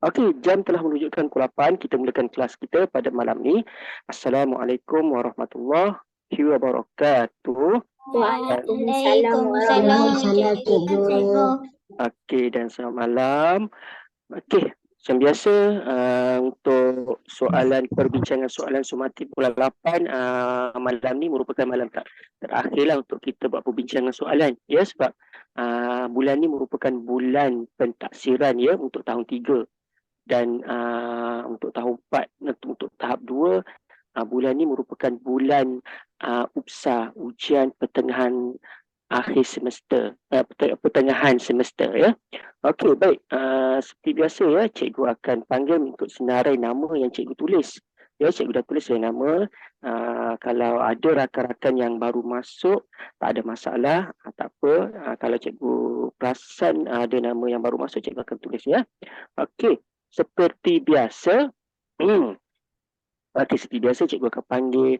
Okey, jam telah menunjukkan pukul 8. Kita mulakan kelas kita pada malam ni. Assalamualaikum warahmatullahi wabarakatuh. Waalaikumsalam Waalaikumsalam, cikgu. cikgu. Okey, dan selamat malam. Okey, macam biasa untuk soalan perbincangan soalan sumatif bulan 8 malam ni merupakan malam terakhirlah untuk kita buat perbincangan soalan. Ya, sebab bulan ni merupakan bulan pentaksiran ya untuk tahun 3. Dan untuk tahun 4, untuk tahap 2, bulan ni merupakan bulan UPSA, ujian pertengahan akhir semester, pertengahan semester ya. Okey, baik. Seperti biasa ya, cikgu akan panggil mengikut senarai nama yang cikgu tulis. Ya, cikgu dah tulis nama. Kalau ada rakan-rakan yang baru masuk, tak ada masalah. Tak apa. Kalau cikgu perasan ada nama yang baru masuk, cikgu akan tulis ya. Okey, seperti biasa. Seperti biasa, cikgu akan panggil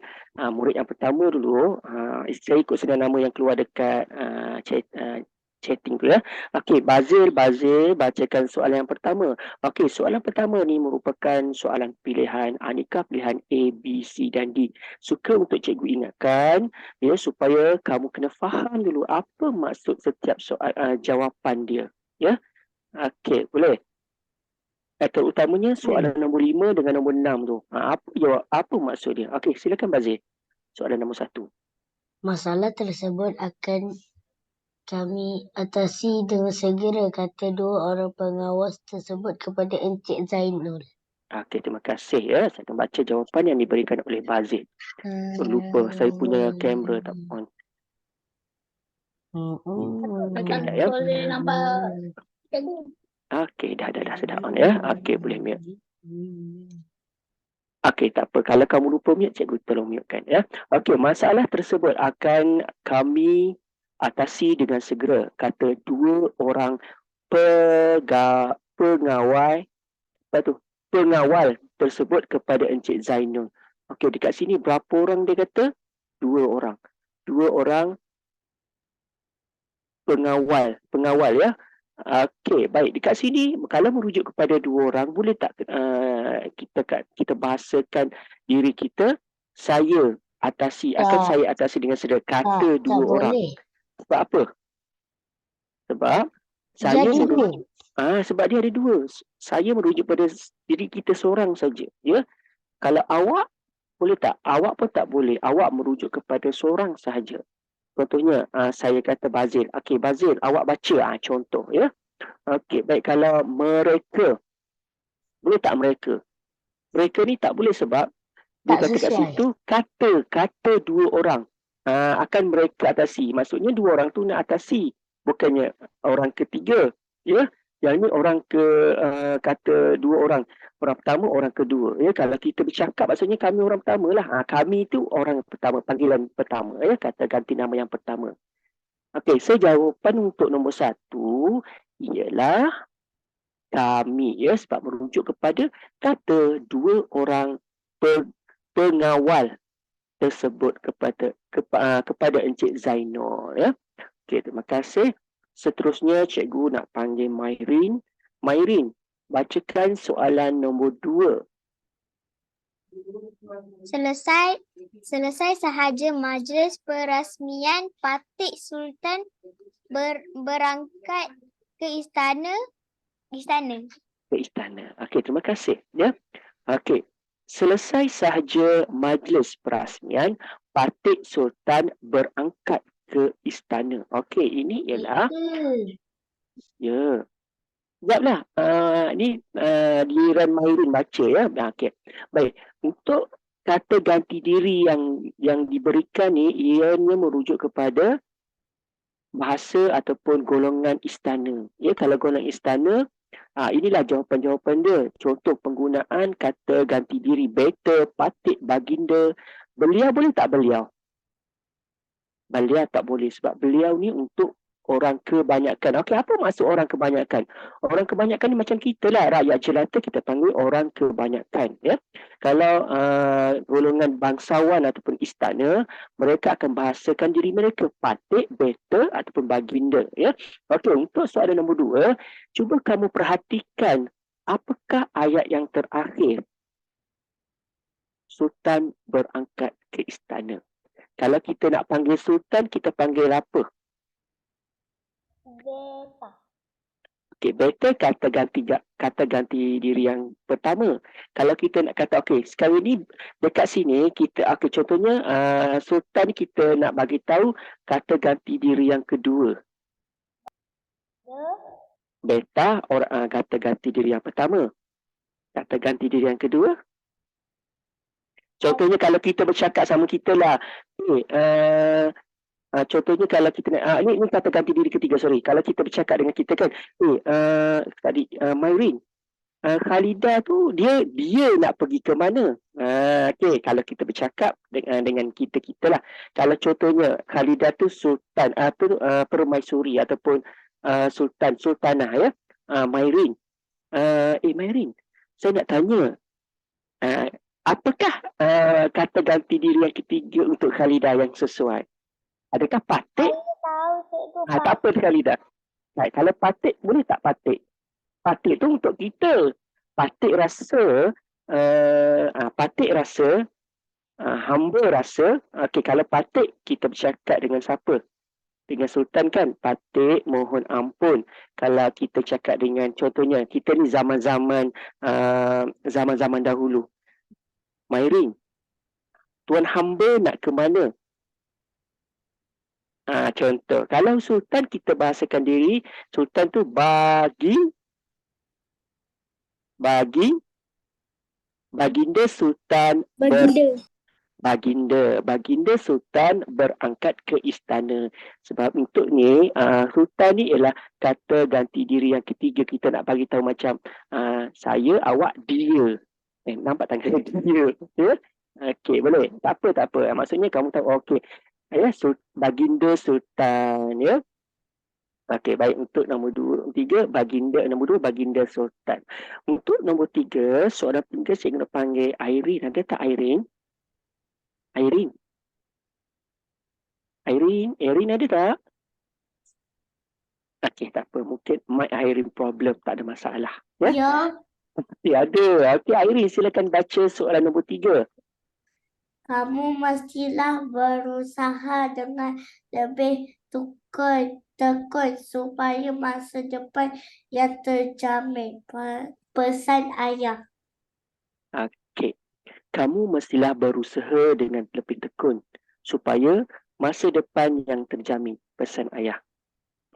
murid yang pertama dulu. Saya ikut sedia nama yang keluar dekat chatting tu ya. Okey, Bazil, bacakan soalan yang pertama. Okey, soalan pertama ni merupakan soalan pilihan. Adakah pilihan A, B, C dan D? Suka untuk cikgu ingatkan ya, supaya kamu kena faham dulu apa maksud setiap soal jawapan dia. Ya. Okey, boleh? Terutamanya soalan nombor 5 dengan nombor 6 tu. Apa maksud dia? Okey, silakan Bazir. Soalan nombor 1. Masalah tersebut akan kami atasi dengan segera, kata dua orang pengawas tersebut kepada Encik Zainul. Okey, terima kasih ya. Saya akan baca jawapan yang diberikan oleh Bazir. Lupa, saya punya kamera tak on. Okey, dah ya. Boleh nampak cikgu. Okey, dah on ya. Okey, boleh mute. Okey, tak apa. Kalau kamu lupa mute, cikgu tolong mutekan ya. Okey, masalah tersebut akan kami atasi dengan segera, kata dua orang pengawal tersebut kepada Encik Zainul. Okey, dekat sini berapa orang dia kata? Dua orang. Dua orang pengawal ya. Okey, baik. Dekat sini kalau merujuk kepada dua orang, boleh tak kita bahasakan diri kita, saya atasi, akan saya atasi dengan segera, kata dua orang. Boleh. Sebab apa? Sebab saya merujuk, sebab dia ada dua. Saya merujuk pada diri kita seorang saja, ya. Kalau awak, boleh tak? Awak pun tak boleh. Awak merujuk kepada seorang sahaja. Contohnya, saya kata Bazil. Okey, Bazil, awak baca. Contoh, ya. Okey, baik. Kalau mereka, boleh tak mereka? Mereka ni tak boleh sebab dia kata kat situ, kata dua orang. Akan mereka atasi. Maksudnya dua orang tu nak atasi. Bukannya orang ketiga. Ya. Yang ni orang kata dua orang. Orang pertama, orang kedua. Ya, kalau kita bercakap, maksudnya kami orang pertama lah. Kami tu orang pertama, panggilan pertama. Ya, kata ganti nama yang pertama. Okey, so jawapan untuk nombor 1 ialah kami. Ya, sebab merujuk kepada kata dua orang pengawal tersebut kepada Encik Zainul. Ya. Okey, terima kasih. Seterusnya, cikgu nak panggil Mairin. Mairin, bacakan soalan nombor 2. Selesai sahaja majlis perasmian, Patik Sultan berangkat ke istana. Ke istana. Okey, terima kasih. Ya. Okey. Selesai sahaja majlis perasmian, Patik Sultan berangkat ke istana. Okey, ini ialah ya. Sekejaplah. Ni giliran Mairin baca ya. Okey. Baik. Untuk kata ganti diri yang diberikan ni, ianya merujuk kepada bahasa ataupun golongan istana. Ya, kalau golongan istana, inilah jawapan-jawapan dia. Contoh penggunaan kata ganti diri, beta, patik, baginda. Beliau boleh tak beliau? Beliau tak boleh sebab beliau ni untuk orang kebanyakan. Okey, apa maksud orang kebanyakan? Orang kebanyakan ni macam kita lah, rakyat jelata kita panggil orang kebanyakan. Ya. Kalau golongan bangsawan ataupun istana, mereka akan bahasakan diri mereka patik, beta ataupun baginda. Ya. Okey, untuk soalan nombor 2, cuba kamu perhatikan Apakah ayat yang terakhir? Sultan berangkat ke istana. Kalau kita nak panggil sultan, kita panggil apa? Beta. Okey, better kata ganti diri yang pertama. Kalau kita nak kata okey, sekarang ni dekat sini kita contohnya sultan kita nak bagi tahu kata ganti diri yang kedua. Beta orang kata ganti diri yang pertama. Kata ganti diri yang kedua. Contohnya kalau kita bercakap sama kita lah. Contohnya kalau kita nak, ini kata ganti diri ketiga, sorry. Kalau kita bercakap dengan kita kan, tadi Myrin, Khalidah tu dia nak pergi ke mana? Okey, kalau kita bercakap dengan kita lah. Kalau contohnya Khalidah tu sultan permaisuri ataupun sultanah ya. Myrin. Myrin, saya nak tanya, apakah kata ganti diri yang ketiga untuk Khalidah yang sesuai? Adakah patik? Saya tahu cikgu. Tak apa Khalidah. Baik, kalau patik boleh tak patik? Patik tu untuk kita. Patik rasa, hamba rasa. Okey, kalau patik kita bercakap dengan siapa? Dengan sultan kan? Patik mohon ampun. Kalau kita cakap dengan contohnya kita ni zaman-zaman dahulu. Myrin, tuan hamba nak ke mana? Contoh, kalau sultan kita bahasakan diri, sultan tu baginda sultan baginda sultan berangkat ke istana. Sebab untuk ni sultan ni ialah kata ganti diri yang ketiga. Kita nak bagi tahu macam saya, awak, dia. Nampak tak dia? Ya? Okey, boleh. Tak apa. Maksudnya kamu tahu okey. Ya, baginda sultan ya. Okey, baik. Untuk nombor 3, baginda sultan. Untuk nombor 3, soalan 3 saya kena panggil Irene. Ada tak Irene? Irene ada tak? Okey, tak apa. Mungkin mic Irene problem, tak ada masalah. Ya. Ya, ada. Okey, Irene silakan baca soalan nombor 3. Kamu mestilah berusaha dengan lebih tekun supaya masa depan yang terjamin. Pesan ayah. Okey. Kamu mestilah berusaha dengan lebih tekun supaya masa depan yang terjamin. Pesan ayah.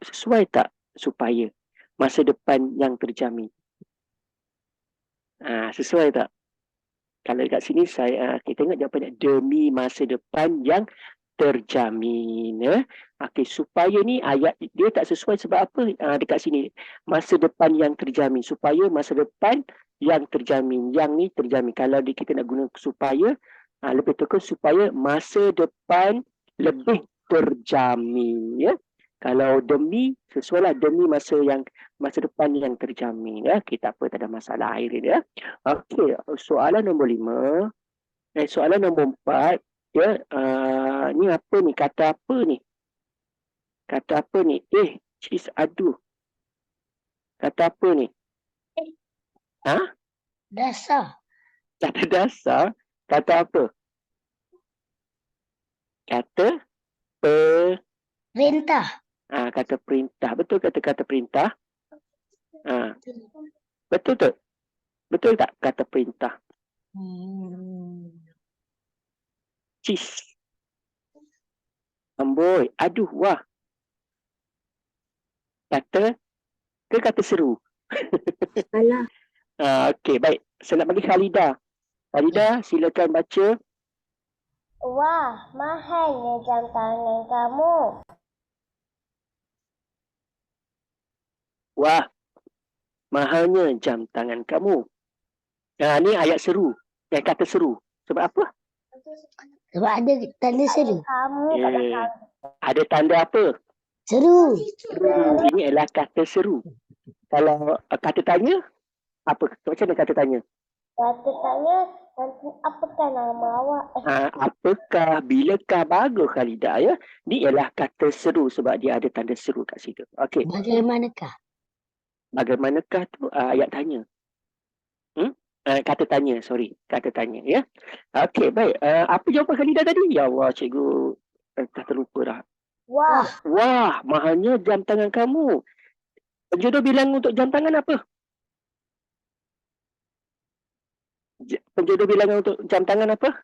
Sesuai tak supaya masa depan yang terjamin? Sesuai tak? Kalau dekat sini kita tengok jawapannya demi masa depan yang terjamin. Okey, supaya ni ayat dia tak sesuai sebab apa? Dekat sini masa depan yang terjamin, supaya masa depan yang terjamin. Yang ni terjamin. Kalau kita nak guna supaya, lebih tekun supaya masa depan lebih terjamin. Ya. Kalau demi, sesuailah demi masa depan yang terjamin. Ya. Kita apa, tak ada masalah air dia. Okey, soalan nombor 5. Soalan nombor 4. Ya, ni apa ni? Kata apa ni? Cis, aduh. Kata apa ni? Dasar. Kata dasar. Kata apa? Kata Perintah. kata perintah. Betul kata perintah? Betul tak? Betul tak kata perintah? Cis. Amboi. Aduh, wah. Kata seru? Alah. Okey, baik. Saya nak bagi Khalidah. Khalidah, silakan baca. Wah, mahalnya jam tangan kamu. Wah, mahalnya jam tangan kamu. Ni ayat seru. Kata seru. Sebab apa? Sebab ada tanda seru. Kamu Ada tanda apa? Seru. Ini adalah kata seru. Kalau kata tanya, apa? Macam mana kata tanya? Kata tanya, nanti apakah nama awak? Apakah, bilakah, bagus Khalidah ya. Ni ialah kata seru sebab dia ada tanda seru kat situ. Okey. Bagaimanakah? Bagaimanakah tu ayat tanya. Kata tanya, sorry. Kata tanya, ya. Okey, baik. Apa jawapan Khalidah tadi? Ya Allah, cikgu. Dah terlupa dah. Wah. Wah, mahalnya jam tangan kamu. Penjodoh bilang untuk jam tangan apa? Penjodoh bilang untuk jam tangan apa?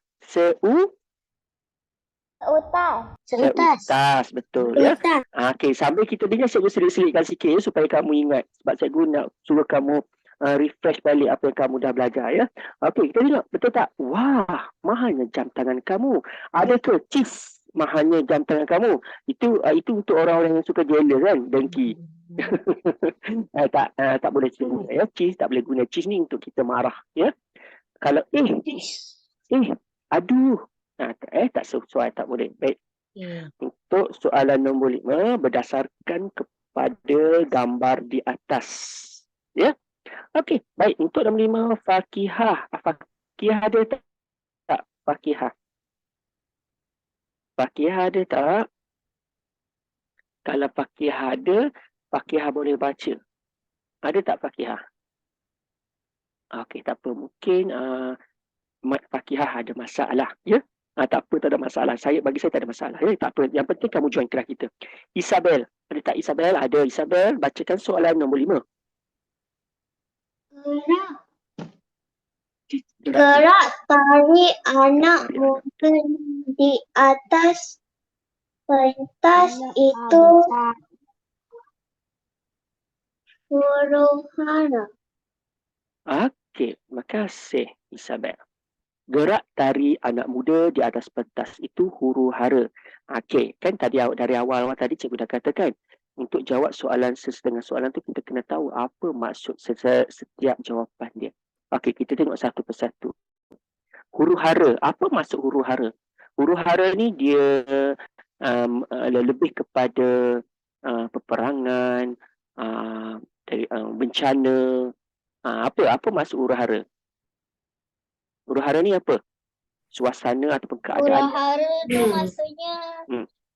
Utas. Seutas, betul ya. Okey, sambil kita dengar cikgu selit-selitkan sikit supaya kamu ingat. Sebab cikgu nak suruh kamu refresh balik apa yang kamu dah belajar ya. Okey, kita tengok betul tak? Wah, mahalnya jam tangan kamu. Ada ke cheese mahalnya jam tangan kamu? Itu untuk orang-orang yang suka jealous kan, dengki. Tak boleh guna ya. Cheese tak boleh guna. Cheese ni untuk kita marah ya. Kalau aduh. Tak sesuai, tak boleh. Baik. Untuk soalan nombor 5 berdasarkan kepada gambar di atas. Ya. Okey, baik. Untuk nombor 5 Fakihah. Fakihah ada tak? Fakihah. Fakihah ada tak? Kalau Fakihah ada, Fakihah boleh baca. Ada tak Fakihah? Okey, tak apa. Mungkin Fakihah ada masalah, ya? Tak apa, tak ada masalah. Bagi saya tak ada masalah. Ya? Tak apa. Yang penting kamu join kelas kita. Isabel. Ada tak Isabel? Ada Isabel. Bacakan soalan nombor 5. Gerak tarik anak muda di atas pentas itu huru hara. Okey, terima kasih Isabel. Gerak tari anak muda di atas pentas itu huru hara. Okey, kan tadi dari awal tadi cikgu dah katakan, untuk jawab soalan setengah soalan tu kita kena tahu apa maksud setiap jawapan dia. Okey, kita tengok satu persatu. Huru hara, apa maksud huru hara? Huru hara ni dia lebih kepada peperangan, bencana. Apa maksud huru hara? Huru hara ni apa? Suasana ataupun keadaan. Huru hara tu maksudnya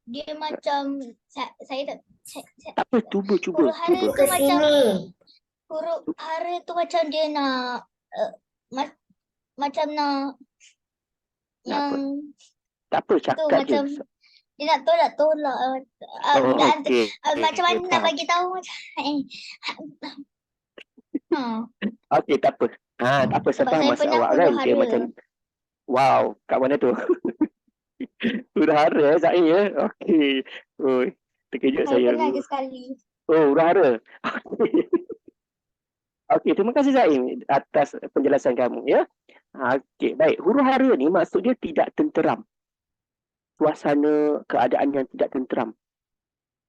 dia macam saya tak tak apa, cuba. Huru hara tu macam huru hara tu macam dia nak macam nak yang tak apa, cakap macam je. dia nak tolak. Okey. Macam mana nak bagi tahu macam Okey, tak apa. Tak apa, sebab masa awak kan dia macam wow, kat mana tu? Huru hara Zain ya. Okey. Terkejut saya. Pernah je sekali. Huru hara. Okey, terima kasih Zain atas penjelasan kamu ya. Okey, baik. Huru hara ni maksud dia tidak tenteram. Suasana keadaan yang tidak tenteram.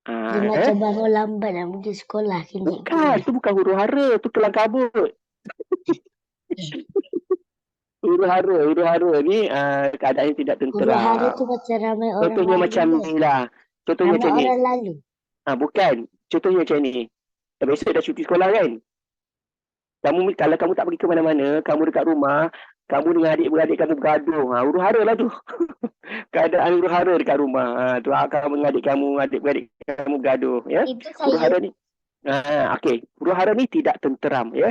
Dia macam bangun lambat nak pergi sekolah. Bukan, tu bukan huru hara, tu kelang kabut. Huru hara ni keadaan yang tidak tenteram. Huru hara tu macam ramai orang. Contohnya macam ni lah. Contohnya macam ni. Orang lalu. Bukan. Contohnya macam ni. Besok dah cuti sekolah kan? Kalau kamu tak pergi ke mana-mana, kamu dekat rumah, kamu dengan adik-beradik kamu bergaduh. Huru hara lah tu. Keadaan huru hara dekat rumah. Tu kamu dengan adik-beradik kamu bergaduh. Ya? Huru hara ni. Okey. Huru hara ni tidak tenteram. Ya?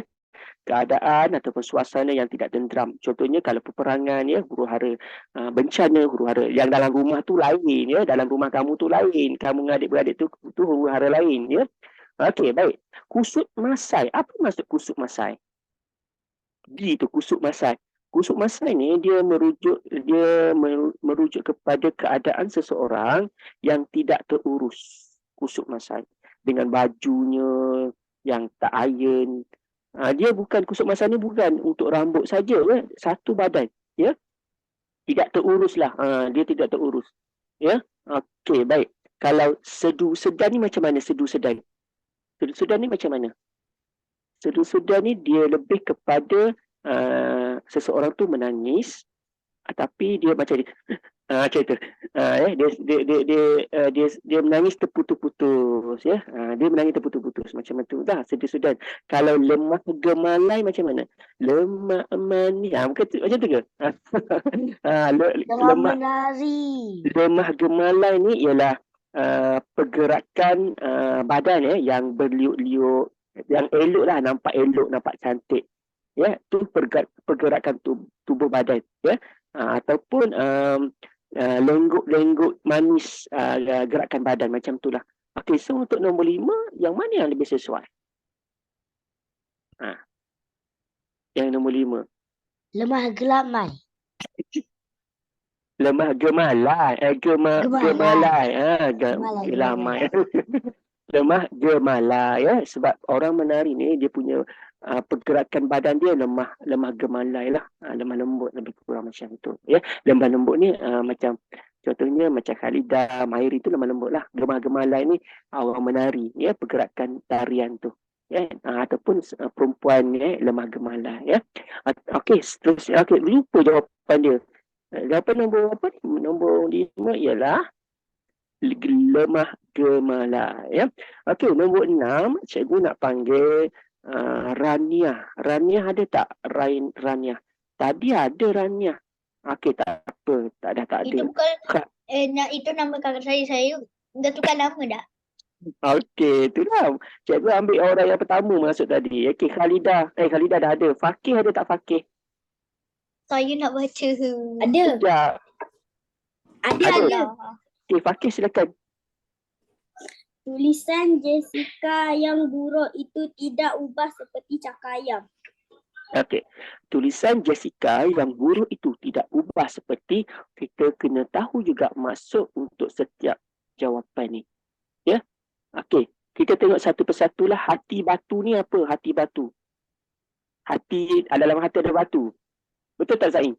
Keadaan ataupun suasana yang tidak tenteram. Contohnya kalau peperangan, ya, huru hara. Bencana, huru hara. Yang dalam rumah tu lain. Ya? Dalam rumah kamu tu lain. Kamu dengan adik-beradik tu huru hara lain. Ya? Okey, baik. Kusut masai. Apa maksud kusut masai? Itu kusut masai. Kusut masai ni dia merujuk kepada keadaan seseorang yang tidak terurus. Kusut masai. Dengan bajunya yang tak iron. Dia bukan, kusut masai ni bukan untuk rambut saja, ya. Satu badan, ya. Tidak terurus lah. Dia tidak terurus. Ya. Okey, baik. Kalau sedu sedan ni macam mana sedu sedan? Sedu sedan ni macam mana? Sedu sedan ni dia lebih kepada seseorang tu menangis, tapi dia macam ni. Macam tu. Dia menangis terputus-putus, ya. Dia menangis terputus-putus macam tu dah sedu sedan. Kalau lemah gemalai macam mana? Lemah manis. Macam tu ke? Lemah gemalai ni ialah pergerakan badan, yang berliuk-liuk, yang elok lah, nampak elok, nampak cantik. Ya, tu badan, ya. Ataupun lengguk-lengguk manis gerakan badan macam itulah. Okey, so untuk nombor 5, yang mana yang lebih sesuai? Yang nombor 5. Lemah gelamai. Lemah gemalai. Gemalai. Gelamai. Lemah gemalai, ya. Sebab orang menari ni dia punya pergerakan badan dia lemah gemalai lah. Lemah lembut, lebih kurang macam tu, ya. Lemah lembut ni macam contohnya macam Khalidah, Mairi tu lemah lembut lah. Gemah gemalai ni orang menari, ya, pergerakan tarian tu, ya. Ataupun perempuan, ya, lemah gemalai, ya. Okey, seterusnya. Okey, lupa jawapan dia. Jawapan nombor apa ni? Nombor 5 ialah lemah gemalai, ya. Okey, nombor 6, cikgu nak panggil Rania. Rania ada tak? Rania. Tadi ada Rania. Okey, tak apa. Tak ada. Itu bukan itu nama kakak saya. Saya dah tukar nama dah. Okey, itulah. Cikgu ambil orang yang pertama masuk tadi. Okey, Khalidah. Khalidah dah ada. Fakih ada tak Fakih? Saya nak baca. Ada. Sekejap. Ada. Okey, Fakih silakan. Tulisan Jessica yang buruk itu tidak ubah seperti cakayam. Okey. Tulisan Jessica yang buruk itu tidak ubah seperti, kita kena tahu juga masuk untuk setiap jawapan ni. Ya? Okey. Kita tengok satu persatulah. Hati batu ni apa? Hati batu. Dalam hati ada batu. Betul tak Zain?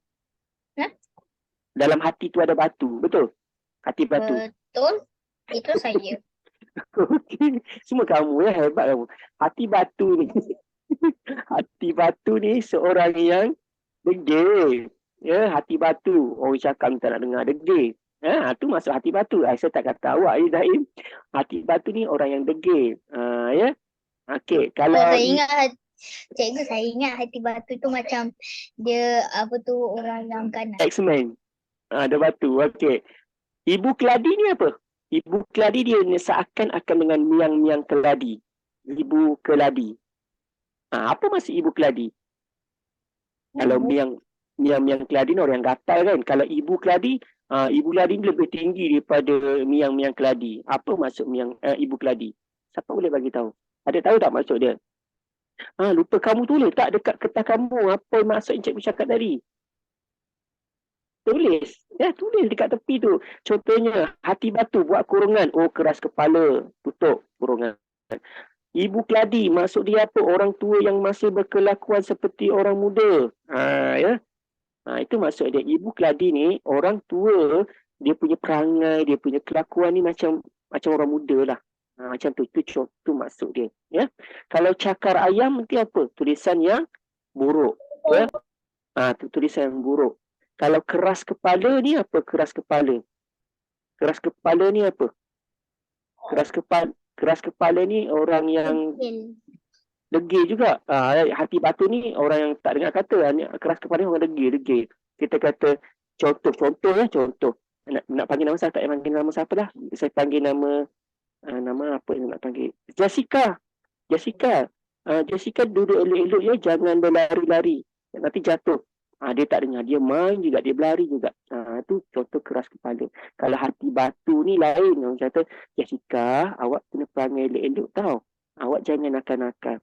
Dalam hati tu ada batu. Betul? Hati batu. Betul. Itu saya. Okey. Semua kamu, ya, hebat kamu. Hati batu ni. Hati batu ni seorang yang degil. Ya, hati batu. Orang cakap tak nak dengar, degil. Tu masuk hati batu. Saya tak kata awak, Zaim. Hati batu ni orang yang degil. Ya. Okey, kalau Cikgu, saya ingat hati batu tu macam dia orang yang kanan. X-Men. Ada batu. Okey. Ibu keladi ni apa? Ibu keladi dia seakan-akan dengan miang-miang keladi. Ibu keladi. Apa maksud ibu keladi? Kalau miang-miang keladi ni orang yang gatal kan. Kalau ibu keladi ni lebih tinggi daripada miang-miang keladi. Apa maksud ibu keladi? Siapa boleh bagi tahu? Ada tahu tak maksud dia? Lupa, kamu tulis tak dekat kertas kamu apa maksud Encik bercakap tadi? Tulis. Ya, tulis dekat tepi tu. Contohnya, hati batu buat kurungan. Oh, keras kepala. Tutup kurungan. Ibu keladi, maksud dia apa? Orang tua yang masih berkelakuan seperti orang muda. Ya. Itu maksud dia. Ibu keladi ni, orang tua, dia punya perangai, dia punya kelakuan ni macam orang muda lah. Macam tu. Itu maksud dia. Ya. Kalau cakar ayam, nanti apa? Tulisan yang buruk. Ya. Tulisan yang buruk. Kalau keras kepala ni apa? Keras kepala. Keras kepala ni apa? Keras kepala ni orang yang degil juga. Hati batu ni orang yang tak dengar kata. Keras kepala ni orang degil. Kita kata contoh. Nak panggil nama saya, tak panggil nama siapa dah. Saya panggil nama apa yang nak panggil? Jessica. Jessica duduk elok-elok ya, jangan berlari-lari. Nanti jatuh. Dia tak dengar, dia main juga, dia berlari juga. Itu contoh keras kepala. Kalau hati batu ni lain. Orang kata, Jessica, awak kena perangai elok-elok tau. Awak jangan nakal-nakal.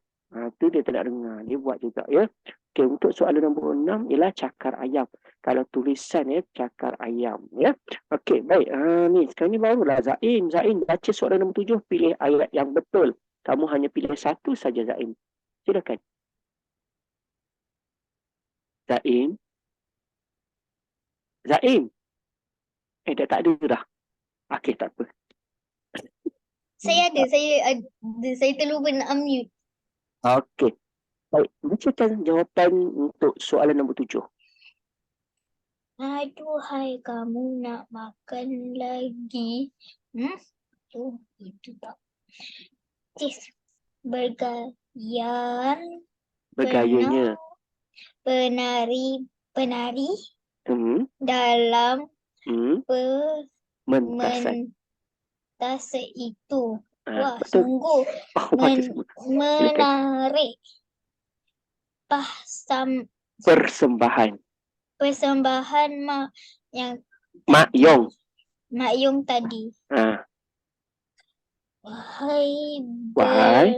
Itu dia tak nak dengar. Dia buat juga, ya. Okey, untuk soalan nombor 6 ialah cakar ayam. Kalau tulisan, ya, cakar ayam, ya. Okey, baik. Ni, sekarang ni barulah Zain. Zain, baca soalan nombor 7, pilih ayat yang betul. Kamu hanya pilih satu saja, Zain. Silakan. Zain. Dah tak ada dah. Okey, tak apa. Saya terlupa nak unmute. Okey. Baik, bacakan jawapan untuk soalan nombor 7. Aduhai, kamu nak makan lagi? Itu tak. Bergayanya. Penari dalam pentas itu. Wah, betul. sungguh menarik. Persembahan. persembahan yang Mak Yong. Mak Yong tadi. Ha, Wahai Wahai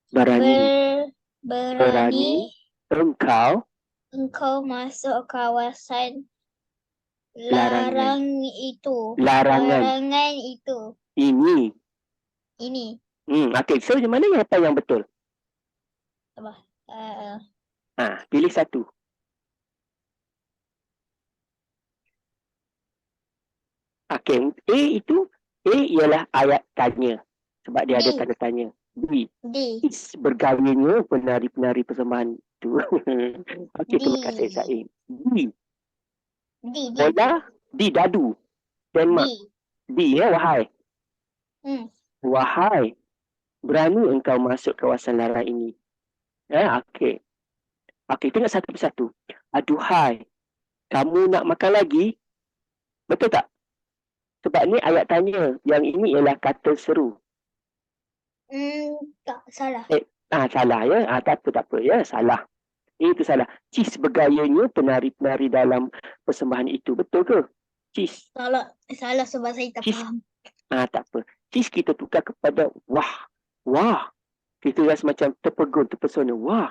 berani berani engkau engkau masuk kawasan Larangan. larangan larangan itu. ini. Ini. Okey, so macam mana apa yang betul? Uh, Pilih satu. Okey, A ialah ayat tanya. Sebab dia ada D. tanda tanya. B. D. Bergayanya penari-penari persembahan itu. Okey, terima D. kasih Saim. D. D. Bola. D. Dadu. Denmark. D. Wahai. Wahai. Berani engkau masuk kawasan larang ini. Okey. Okey, tengok satu persatu. Aduhai. Kamu nak makan lagi? Betul tak? Sebab ni ayat tanya. Yang ini ialah kata seru. Tak, salah. Salah ya. Tak apa ya. Salah. Itu salah. Cis bergayanya penari-penari dalam persembahan itu. Betul ke? Cis. Salah sebab saya tak Cis. faham. Tak apa. Cis kita tukar kepada wah. Wah. Kita rasa macam terpegun, terpesona. Wah.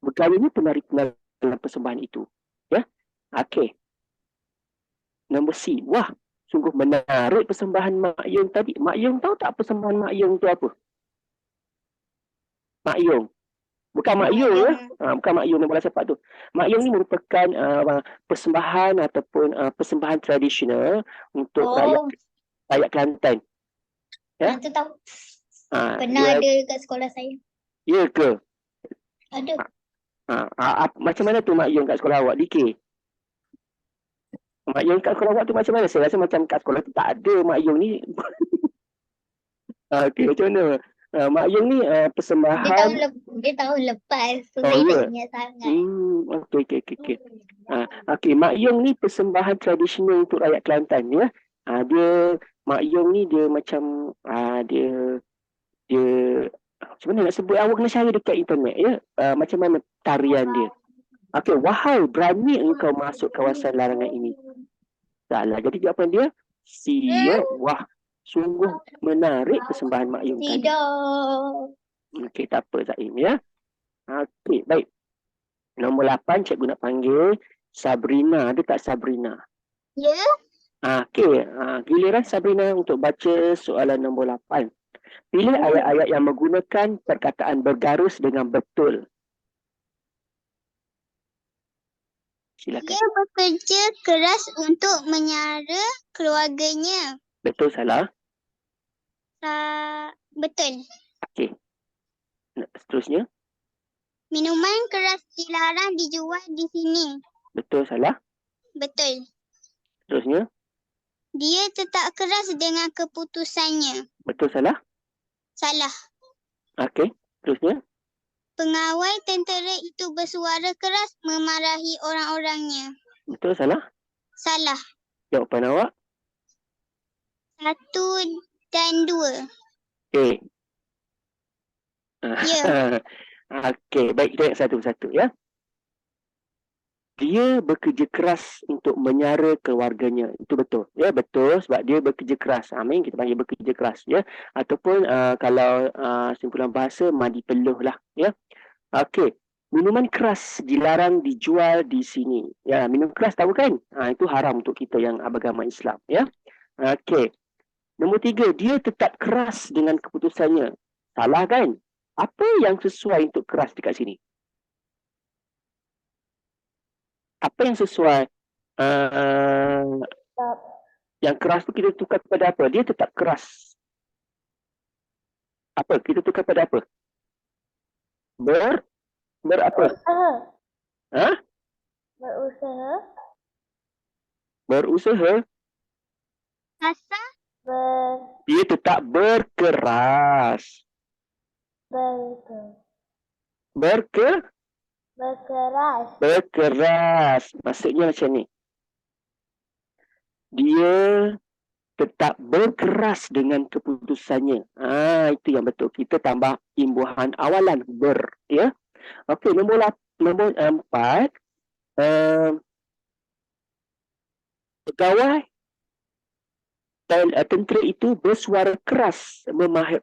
Bergayanya penari-penari dalam persembahan itu. Ya. Okey. Nombor C. Wah. Sungguh menarik persembahan Mak Yong tadi. Mak Yong tahu tak persembahan Mak Yong tu apa? Mak Yong. Bukan Mak Yong ya. Bukan Mak Yong yang bola sepak tu. Mak Yong ni merupakan persembahan ataupun persembahan tradisional untuk rakyat Kelantan. Ya? Itu tahu. Pernah ada kat sekolah saya. Ya ke? Ada. Macam mana tu Mak Yong kat sekolah awak? DK? Mak Yong kat sekolah awak tu macam mana? Saya rasa macam kat sekolah tu tak ada Mak Yong ni. Okey, macam mana? Mak Yong ni persembahan. Dia tahun lepas. So saya tak ingat sangat. Okey. Okey, Mak Yong ni persembahan tradisional untuk rakyat Kelantan ya. Mak Yong ni dia macam dia macam mana nak sebut? Awak kena cari dekat internet ya. Macam mana tarian dia. Okey, wahai berani engkau masuk kawasan larangan ini. Salah. Jadi jawapan dia C ya. Wah, sungguh menarik persembahan Mak Yong tadi. Tidak. Okey, tak apa Zaim ya. Okey, baik. Nombor 8 cikgu nak panggil Sabrina. Ada tak Sabrina? Ya. Okey, giliran Sabrina untuk baca soalan nombor 8. Pilih ayat-ayat yang menggunakan perkataan bergarus dengan betul. Silakan. Dia bekerja keras untuk menyara keluarganya. Betul salah? Betul. Okey. Seterusnya. Minuman keras dilarang dijual di sini. Betul salah? Betul. Seterusnya. Dia tetap keras dengan keputusannya. Betul salah? Salah. Okey. Seterusnya. Pengawal tentera itu bersuara keras memarahi orang-orangnya. Betul salah? Salah. Jawapan awak? 1 dan 2. Okey. Ya. Okey, baik kita lihat satu persatu ya. Dia bekerja keras untuk menyara keluarganya. Itu betul. Ya, betul sebab dia bekerja keras. Amin, kita panggil bekerja keras ya. Ataupun kalau simpulan bahasa mandi peluh lah ya. Okey. Minuman keras dilarang dijual di sini. Ya, minum keras tahu kan? Itu haram untuk kita yang beragama Islam ya. Okey. Nombor 3, dia tetap keras dengan keputusannya. Salah kan? Apa yang sesuai untuk keras dekat sini? Apa yang sesuai? Yang keras tu kita tukar kepada apa? Dia tetap keras. Apa? Kita tukar kepada apa? Berapa? Berusaha. Asal Dia tetap berkeras. Berkeras. Maksudnya macam ni. Dia tetap berkeras dengan keputusannya. Itu yang betul. Kita tambah imbuhan awalan ya. Okey, nombor 4. Pegawai dan tentera itu bersuara keras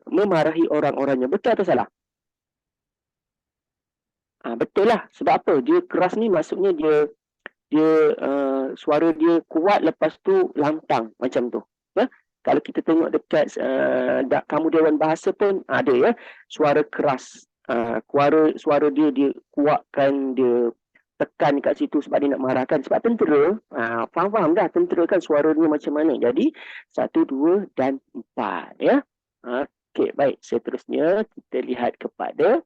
memarahi orang-orangnya. Betul atau salah? Betul lah. Sebab apa? Dia keras ni maksudnya dia suara dia kuat, lepas tu lantang macam tu. Kalau kita tengok dekat kamu Dewan Bahasa pun ada ya, suara keras. Suara dia kuatkan, dia tekan kat situ sebab dia nak marahkan. Sebab tentera, faham dah tentera kan suara dia macam mana. Jadi 1, 2 dan 4 ya. Okey, baik. Seterusnya kita lihat kepada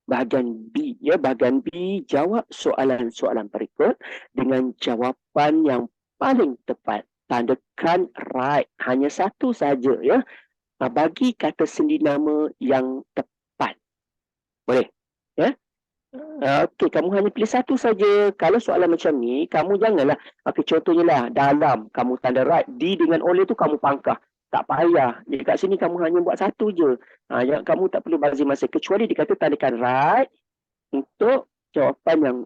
bahagian B ya. Bahagian B, jawab soalan-soalan berikut dengan jawapan yang paling tepat. Tandakan right. Hanya satu saja ya. Bagi kata sendi nama yang tepat. Boleh? Ya. Okey, kamu hanya pilih satu saja. Kalau soalan macam ni, kamu janganlah. Okey, contohnya lah, dalam kamu tanda right, di dengan oleh tu kamu pangkah. Tak payah. Jadi kat sini kamu hanya buat satu je. Kamu tak perlu bazir masa. Kecuali dikata tandakan right untuk jawapan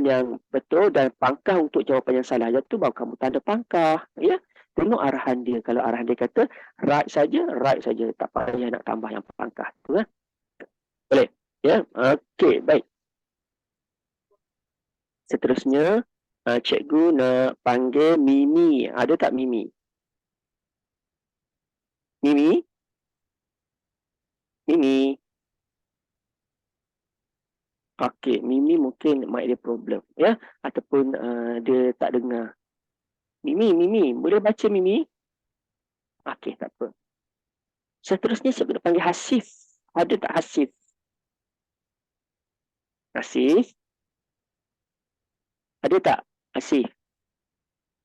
yang betul dan pangkah untuk jawapan yang salah. Yang tu baru kamu tanda pangkah. Ya. Tengok arahan dia. Kalau arahan dia kata right saja. Tak payah nak tambah yang pangkah. Tu, boleh? Ya, okey, baik. Seterusnya, cikgu nak panggil Mimi. Ada tak Mimi? Mimi? Mimi? Okey, Mimi mungkin mic dia problem, ya? Ataupun dia tak dengar. Mimi, boleh baca Mimi? Okey, tak apa. Seterusnya, saya nak panggil Hasif. Ada tak Hasif? Hasif? Ada tak Hasif?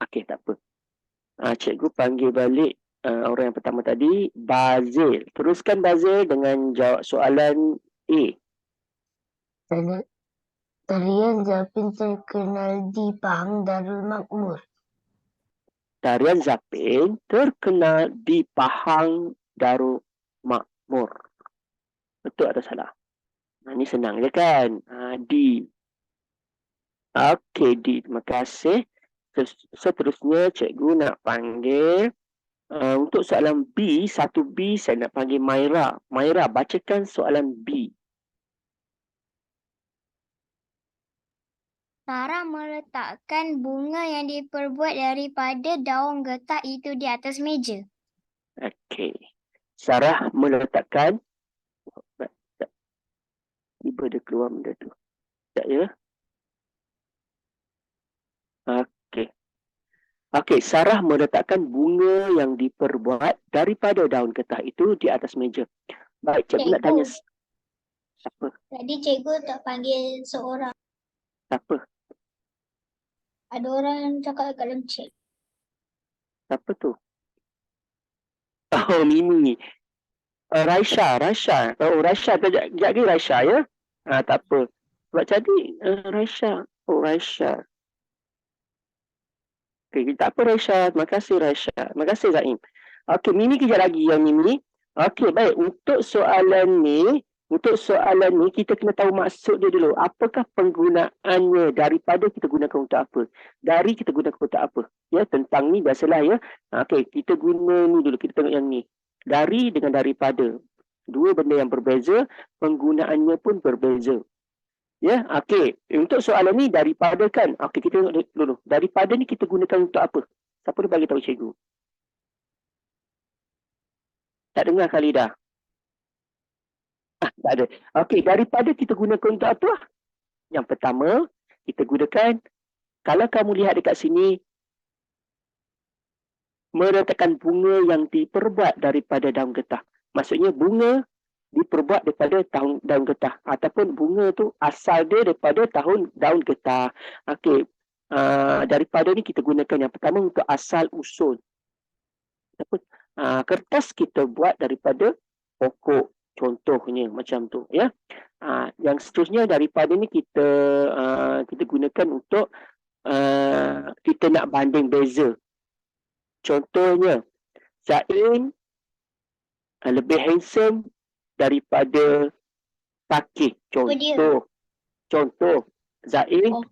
Okey, tak apa. Cikgu panggil balik orang yang pertama tadi, Bazil. Teruskan Bazil dengan jawab soalan A. Tarian Zapin terkenal di Pahang Darul Makmur. Tarian Zapin terkenal di Pahang Darul Makmur. Betul atau salah? Ini senang je kan? D. Okey, D. Terima kasih. Seterusnya, cikgu nak panggil untuk soalan B, 1B, saya nak panggil Maira. Maira, bacakan soalan B. Sarah meletakkan bunga yang diperbuat daripada daun getah itu di atas meja. Okey. Sarah meletakkan. Tiba dia keluar benda tu. Sekejap ya. Okey. Sarah meletakkan bunga yang diperbuat daripada daun getah itu di atas meja. Baik, cikgu nak tanya. Siapa? Tadi cikgu tak panggil seorang. Siapa? Ada orang yang cakap kat dalam chat. Siapa tu? Oh, Mimi. Raisha. Oh, Raisha. Sekejap lagi Raisha ya. Tak apa. Sebab tadi Raisha. Oh, Raisha. Okey, tak apa Raisha. Terima kasih Raisha. Terima kasih Zaim. Okey, Mimi kejap lagi ya Mimi. Okey, baik. Untuk soalan ni kita kena tahu maksud dia dulu. Apakah penggunaannya, daripada kita gunakan untuk apa? Dari kita gunakan untuk apa? Ya, tentang ni biasalah ya. Okey, kita guna ni dulu. Kita tengok yang ni. Dari dengan daripada. Dua benda yang berbeza, penggunaannya pun berbeza. Ya, okey. Untuk soalan ni daripada kan. Okey, kita tengok dulu. Daripada ni kita gunakan untuk apa? Siapa dia bagi tahu cikgu? Tak dengar kali dah. Tak ada. Okey, daripada kita gunakan untuk apa? Yang pertama, kita gunakan, kalau kamu lihat dekat sini, meletakkan bunga yang diperbuat daripada daun getah. Maksudnya bunga diperbuat daripada daun getah. Ataupun bunga tu asal dia daripada daun getah. Okey, daripada ni kita gunakan yang pertama untuk asal usul. Ataupun kertas kita buat daripada pokok. Contohnya macam tu ya. Yang seterusnya daripada ni kita gunakan untuk kita nak banding beza. Contohnya Zaim lebih handsome daripada Pakih. Contoh. Contoh, Zaim Oh.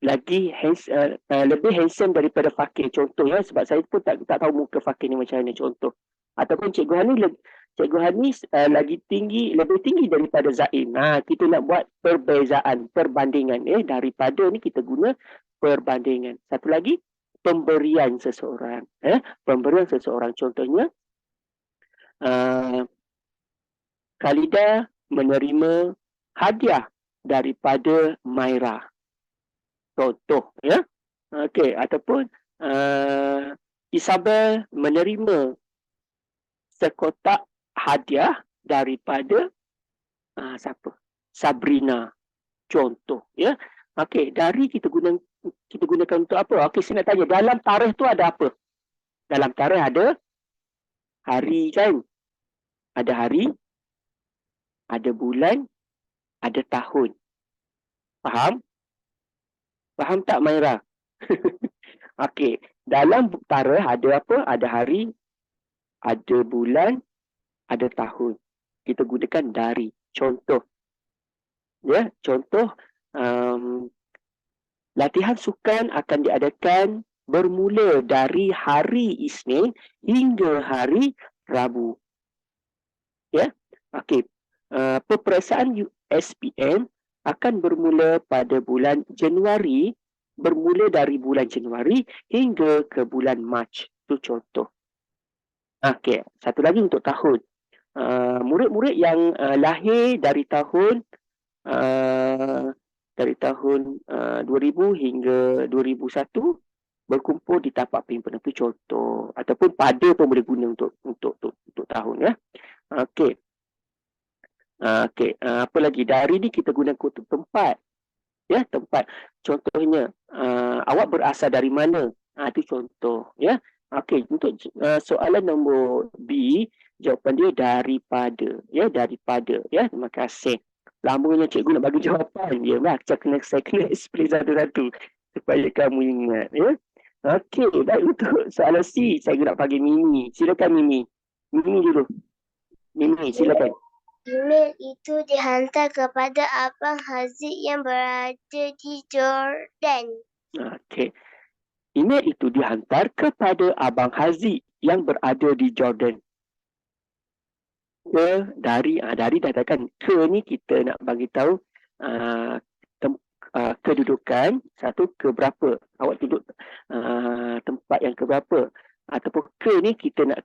lebih handsome daripada Fakir. Contoh ya, sebab saya pun tak tahu muka Fakir ni macam mana. Contoh. Ataupun Cikgu Hani lebih tinggi daripada Zaim. Kita nak buat perbezaan, perbandingan. Daripada ni kita guna perbandingan. Satu lagi, pemberian seseorang. Pemberian seseorang. Contohnya, Khalida menerima hadiah daripada Maira. Contoh, ya. Okey, ataupun Isabel menerima sekotak hadiah daripada siapa? Sabrina. Contoh, ya. Okey, dari kita gunakan untuk apa? Okey, saya nak tanya, dalam tarikh tu ada apa? Dalam tarikh ada hari, kan? Ada hari, ada bulan, ada tahun. Faham? Faham tak, Maira? Okey, dalam tarikh ada apa? Ada hari, ada bulan, ada tahun. Kita gunakan dari. Contoh. Ya, contoh, latihan sukan akan diadakan bermula dari hari Isnin hingga hari Rabu. Ya, okey. Peperiksaan USPM akan bermula pada bulan Januari, bermula dari bulan Januari hingga ke bulan Mac. Itu contoh. Okey, satu lagi untuk tahun. Murid-murid yang lahir dari tahun 2000 hingga 2001 berkumpul di tapak pimpinan. Itu contoh. Ataupun pada pun boleh guna untuk tahun, ya. Okey. Okey, apa lagi? Dari ni kita guna untuk tempat. Ya, tempat. Contohnya, awak berasal dari mana? Itu contoh, ya. Okey, untuk soalan nombor B, jawapan dia daripada. Ya, daripada. Ya, terima kasih. Lamanya cikgu nak bagi jawapan. Ya, saya kena explain satu-satu supaya kamu ingat, ya. Okey, baik, untuk soalan C, saya nak bagi Mimi. Silakan Mimi. Mimi dulu. Mimi, silakan. Email itu dihantar kepada Abang Haziq yang berada di Jordan. Okey. Email itu dihantar kepada Abang Haziq yang berada di Jordan. Dari datakan ke ni kita nak bagi tahu kedudukan, satu ke berapa. Awak duduk tempat yang ke berapa. Ataupun ke ni kita nak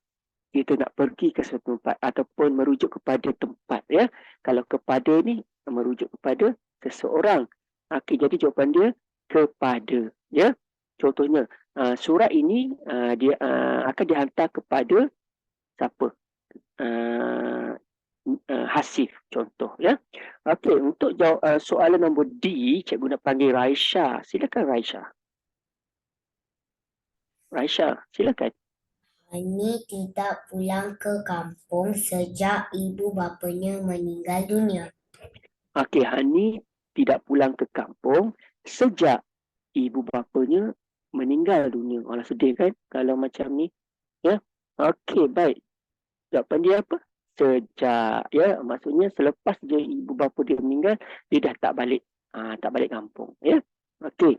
pergi ke satu tempat ataupun merujuk kepada tempat, ya. Kalau kepada ni merujuk kepada seseorang. Okey, jadi jawapan dia kepada, ya. Contohnya, surat ini dia akan dihantar kepada siapa? Hasif, contoh, ya. Okey, untuk jawab soalan nombor D, cikgu nak panggil Raisha. Silakan Raisha. Raisha, silakan. Hani tidak pulang ke kampung sejak ibu bapanya meninggal dunia. Okey, Hani tidak pulang ke kampung sejak ibu bapanya meninggal dunia. Alah, sedih kan kalau macam ni. Ya. Okey, baik. Jawapan dia apa? Sejak. Ya, maksudnya selepas dia ibu bapa dia meninggal, dia dah tak balik kampung. Ya. Okey.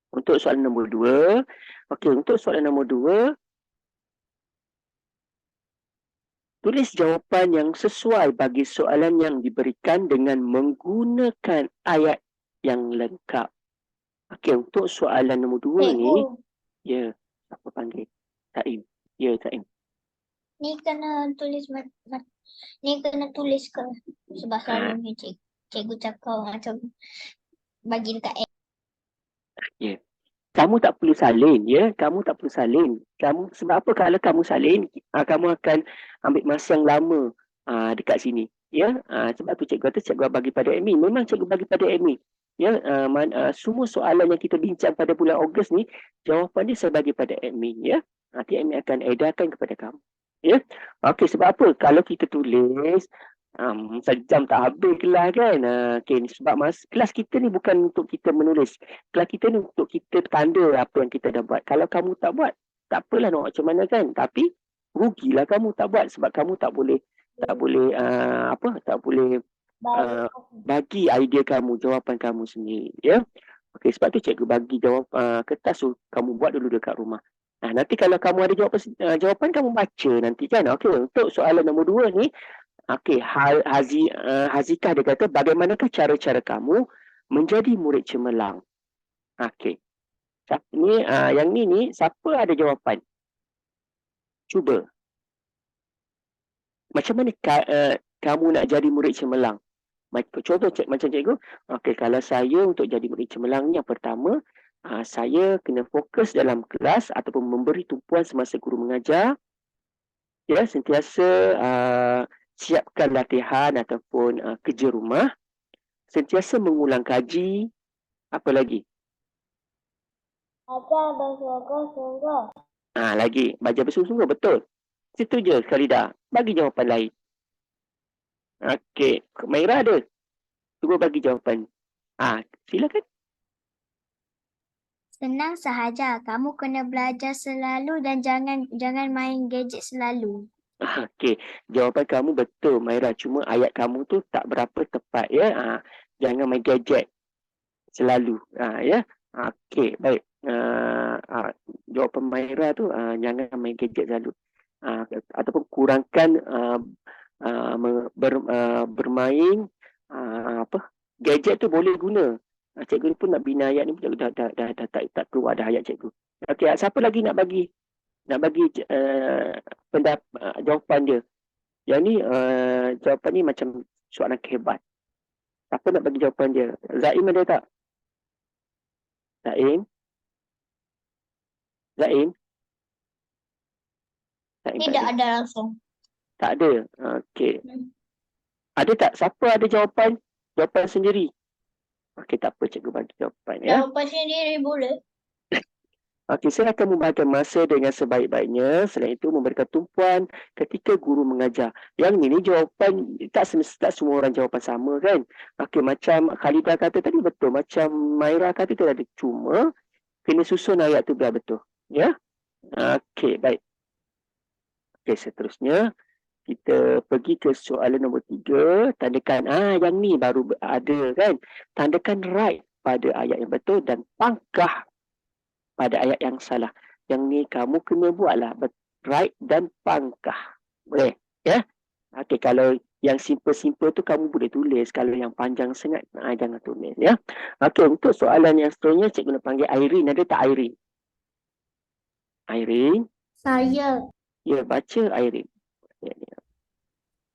Untuk soalan nombor 2. Okey, untuk soalan nombor 2, tulis jawapan yang sesuai bagi soalan yang diberikan dengan menggunakan ayat yang lengkap. Okey, untuk soalan nombor 2 ni, ya, apa panggil? Saim. Ya, Saim. Ni kena tulis ni kena tulis ke? Sebab selalunya cikgu cakap macam bagi dekat Ya. Kamu tak perlu salin, ya. Kamu tak perlu salin. Sebab apa? Kalau kamu salin, kamu akan ambil masa yang lama dekat sini. Ya. Sebab tu cikgu kata cikgu bagi pada admin. Memang cikgu bagi pada admin. Ya. Semua soalan yang kita bincang pada bulan Ogos ni, jawapan dia saya bagi pada admin. Ya. Nanti admin akan edarkan kepada kamu. Ya. Okey, sebab apa? Kalau kita tulis, sejam tak habis kelas, kan. Okay, sebab kelas kita ni bukan untuk kita menulis. Kelas kita ni untuk kita tanda apa yang kita dah buat. Kalau kamu tak buat, tak apalah nak macam mana, kan. Tapi rugilah kamu tak buat sebab kamu tak boleh bagi idea kamu, jawapan kamu sendiri. Ya. Okey, sebab tu cikgu bagi kertas tu kamu buat dulu dekat rumah. Nanti kalau kamu ada jawapan kamu baca nanti kan. Okey, untuk soalan nombor 2 ni, okey, Hazikah dia kata bagaimanakah cara-cara kamu menjadi murid cemerlang? Okey. Ni yang ni siapa ada jawapan? Cuba. Macam mana kamu nak jadi murid cemerlang? Contoh macam cikgu, okey, kalau saya untuk jadi murid cemerlang ni, yang pertama, saya kena fokus dalam kelas ataupun memberi tumpuan semasa guru mengajar. Ya, sentiasa siapkan latihan ataupun kerja rumah. Sentiasa mengulang kaji. Apa lagi? Ajar bersungguh-sungguh. Lagi, belajar bersungguh-sungguh, betul. Situ je, Khalida. Bagi jawapan lain. Okey, Maira ada? Cuba bagi jawapan. Silakan. Senang sahaja. Kamu kena belajar selalu dan jangan main gadget selalu. Okey, jawapan kamu betul, Maira. Cuma ayat kamu tu tak berapa tepat, ya. Jangan main gadget selalu. Ya. Okey, baik. Jawapan Maira tu jangan main gadget selalu. Ataupun kurangkan bermain gadget tu boleh guna. Cikgu pun nak bina ayat ni, dah tak keluar dah ayat cikgu. Okey, siapa lagi nak bagi jawapan dia? Yang ni jawapan ni macam soalan kehebat. Siapa nak bagi jawapan dia? Zaim ada tak? Zaim? Tidak ada langsung. Tak ada. Okey. Ada tak? Siapa ada jawapan? Jawapan sendiri. Okey, tak apa, cikgu bagi jawapan, ya. Jawapan sendiri boleh. Okey, saya akan membahagikan masa dengan sebaik-baiknya. Selain itu, memberikan tumpuan ketika guru mengajar. Yang ni jawapan, tak semua orang jawapan sama kan. Okey, macam Khalidah kata tadi betul. Macam Maira kata tadi, cuma kena susun ayat tu biar betul. Ya? Okey, baik. Okey, seterusnya kita pergi ke soalan nombor 3. Tandakan, yang ni baru ada kan. Tandakan right pada ayat yang betul dan pangkah pada ayat yang salah. Yang ni kamu kena buatlah right dan pangkah. Boleh? Ya? Okey, kalau yang simple-simple tu kamu boleh tulis. Kalau yang panjang sangat, jangan tulis. Ya? Okey, untuk soalan yang seterusnya, cikgu nak panggil Irene. Ada tak Irene? Irene? Saya. Ya, baca Irene.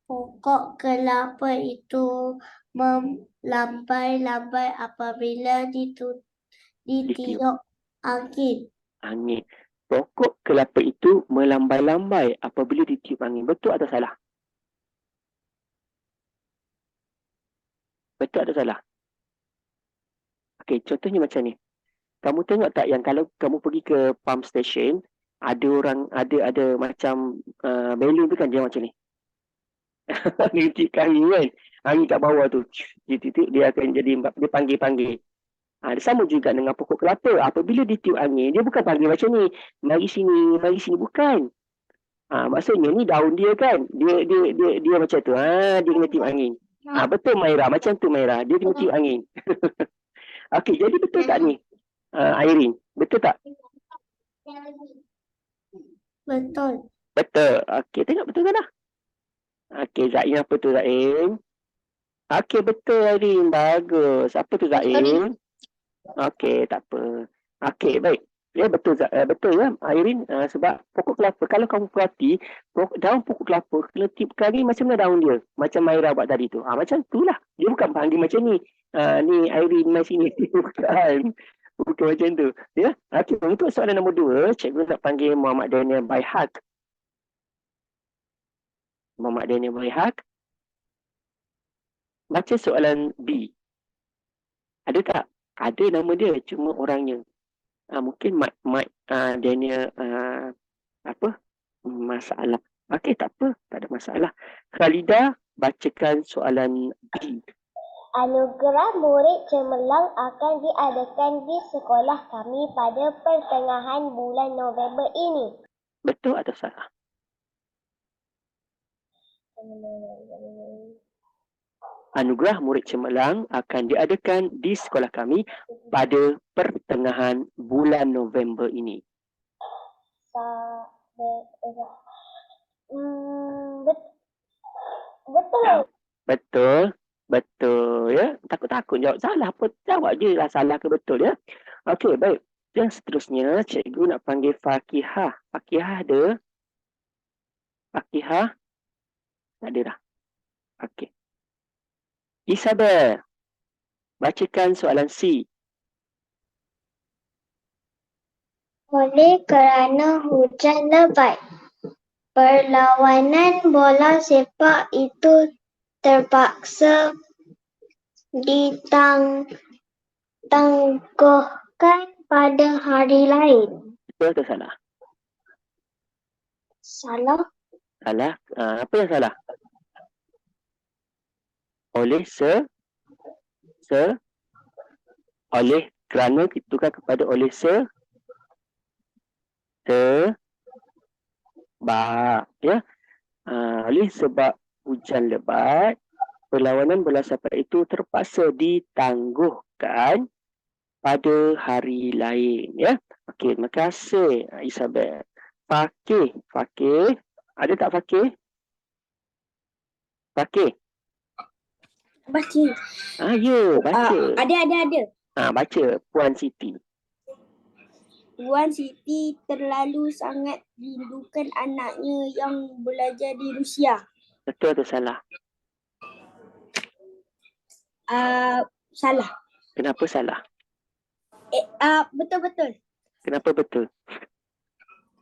Pokok kelapa itu melambai-lambai apabila ditiup angin. Angin. Pokok kelapa itu melambai-lambai apabila ditiup angin. Betul atau salah? Betul atau salah? Okey, contohnya macam ni. Kamu tengok tak yang kalau kamu pergi ke pump station, ada orang, ada macam balloon tu kan dia macam ni. Dia tiup angin kan. Angin kat bawah tu. Dia akan jadi, dia panggil-panggil. Sama juga dengan pokok kelapa. Apabila ditiup angin, dia bukan panggil macam ni. Mari sini, bukan. Maksudnya ni daun dia kan. Dia macam tu. Dia kena tiup angin. Betul Maira, macam tu Maira. Dia kena tiup angin. Okey, jadi betul tak ni? Irene, betul tak? Betul. Betul. Okey, tengok betul kan dah? Okey, Zain apa tu Zain? Okey, betul Irene. Bagus. Apa tu Zain? Okey, tak apa. Okey, baik. Ya, betul ya Irene. Sebab pokok kelapa, kalau kamu perhati, daun pokok kelapa kena tiup kali macam mana daun dia? Macam Maira buat tadi tu. Macam tu lah. Dia bukan panggil macam ni. Ni Irene mai sini. Bukan macam tu. Ya. Okey, untuk soalan nombor 2, cikgu nak panggil Muhammad Daniel Baihak. Muhammad Daniel Baihak. Baca soalan B. Ada tak? Ada nama dia, cuma orangnya. Mungkin Mike Daniel masalah. Okey, tak apa, tak ada masalah. Khalidah, bacakan soalan B. Anugerah murid cemerlang akan diadakan di sekolah kami pada pertengahan bulan November ini. Betul atau salah? Anugerah Murid Cemerlang akan diadakan di sekolah kami pada pertengahan bulan November ini. Sa- be- be- bet- betul. Betul. Betul ya. Takut-takut jawab salah apa. Jawab je lah salah ke betul ya. Okey, baik. Yang seterusnya, cikgu nak panggil Fakihah. Fakihah ada? Fakihah? Tak ada dah. Okey. Isabel, bacakan soalan C. Oleh kerana hujan lebat, perlawanan bola sepak itu terpaksa ditangguhkan pada hari lain. Betul atau salah? Salah. Salah. Apa yang salah? Oleh oleh kerana tukar kepada oleh sebab ya. Oleh sebab hujan lebat, perlawanan bola sepak itu terpaksa ditangguhkan pada hari lain ya. Okey, terima kasih Isabel. Fakih, ada tak Fakih? Baca. Ya, baca. Ada. Baca Puan Siti. Puan Siti terlalu sangat rindukan anaknya yang belajar di Rusia. Betul atau salah? Salah. Kenapa salah? Betul. Kenapa betul?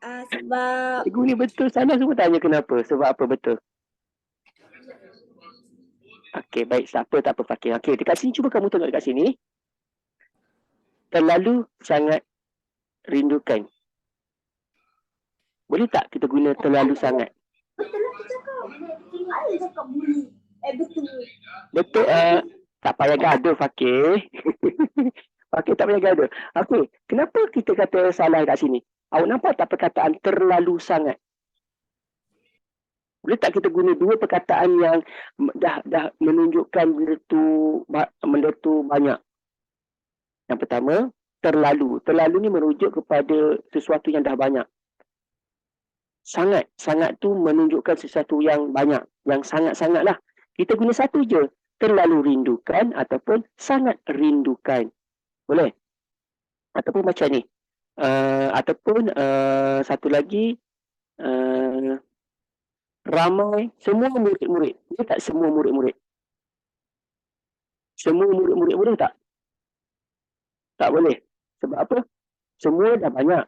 Sebab Cikgu ni betul salah semua tanya kenapa. Sebab apa betul? Okey, baik. Tak apa Fakir. Okey, dekat sini cuba kamu tengok dekat sini. Terlalu sangat rindukan. Boleh tak kita guna terlalu sangat? betul lah aku cakap. Tengok ada cakap boleh. Betul. Betul. Tak payah gaduh Fakir. Fakir tak payah gaduh. Okey, kenapa kita kata salah kat sini? Awak nampak tak perkataan terlalu sangat? Boleh tak kita guna dua perkataan yang dah menunjukkan benda tu banyak? Yang pertama, terlalu. Terlalu ni merujuk kepada sesuatu yang dah banyak. Sangat tu menunjukkan sesuatu yang banyak. Yang sangat-sangat lah. Kita guna satu je. Terlalu rindukan ataupun sangat rindukan. Boleh? Ataupun macam ni. Ataupun satu lagi. Ramai, semua murid-murid. Dia tak semua murid-murid. Semua murid-murid boleh tak? Tak boleh. Sebab apa? Semua dah banyak.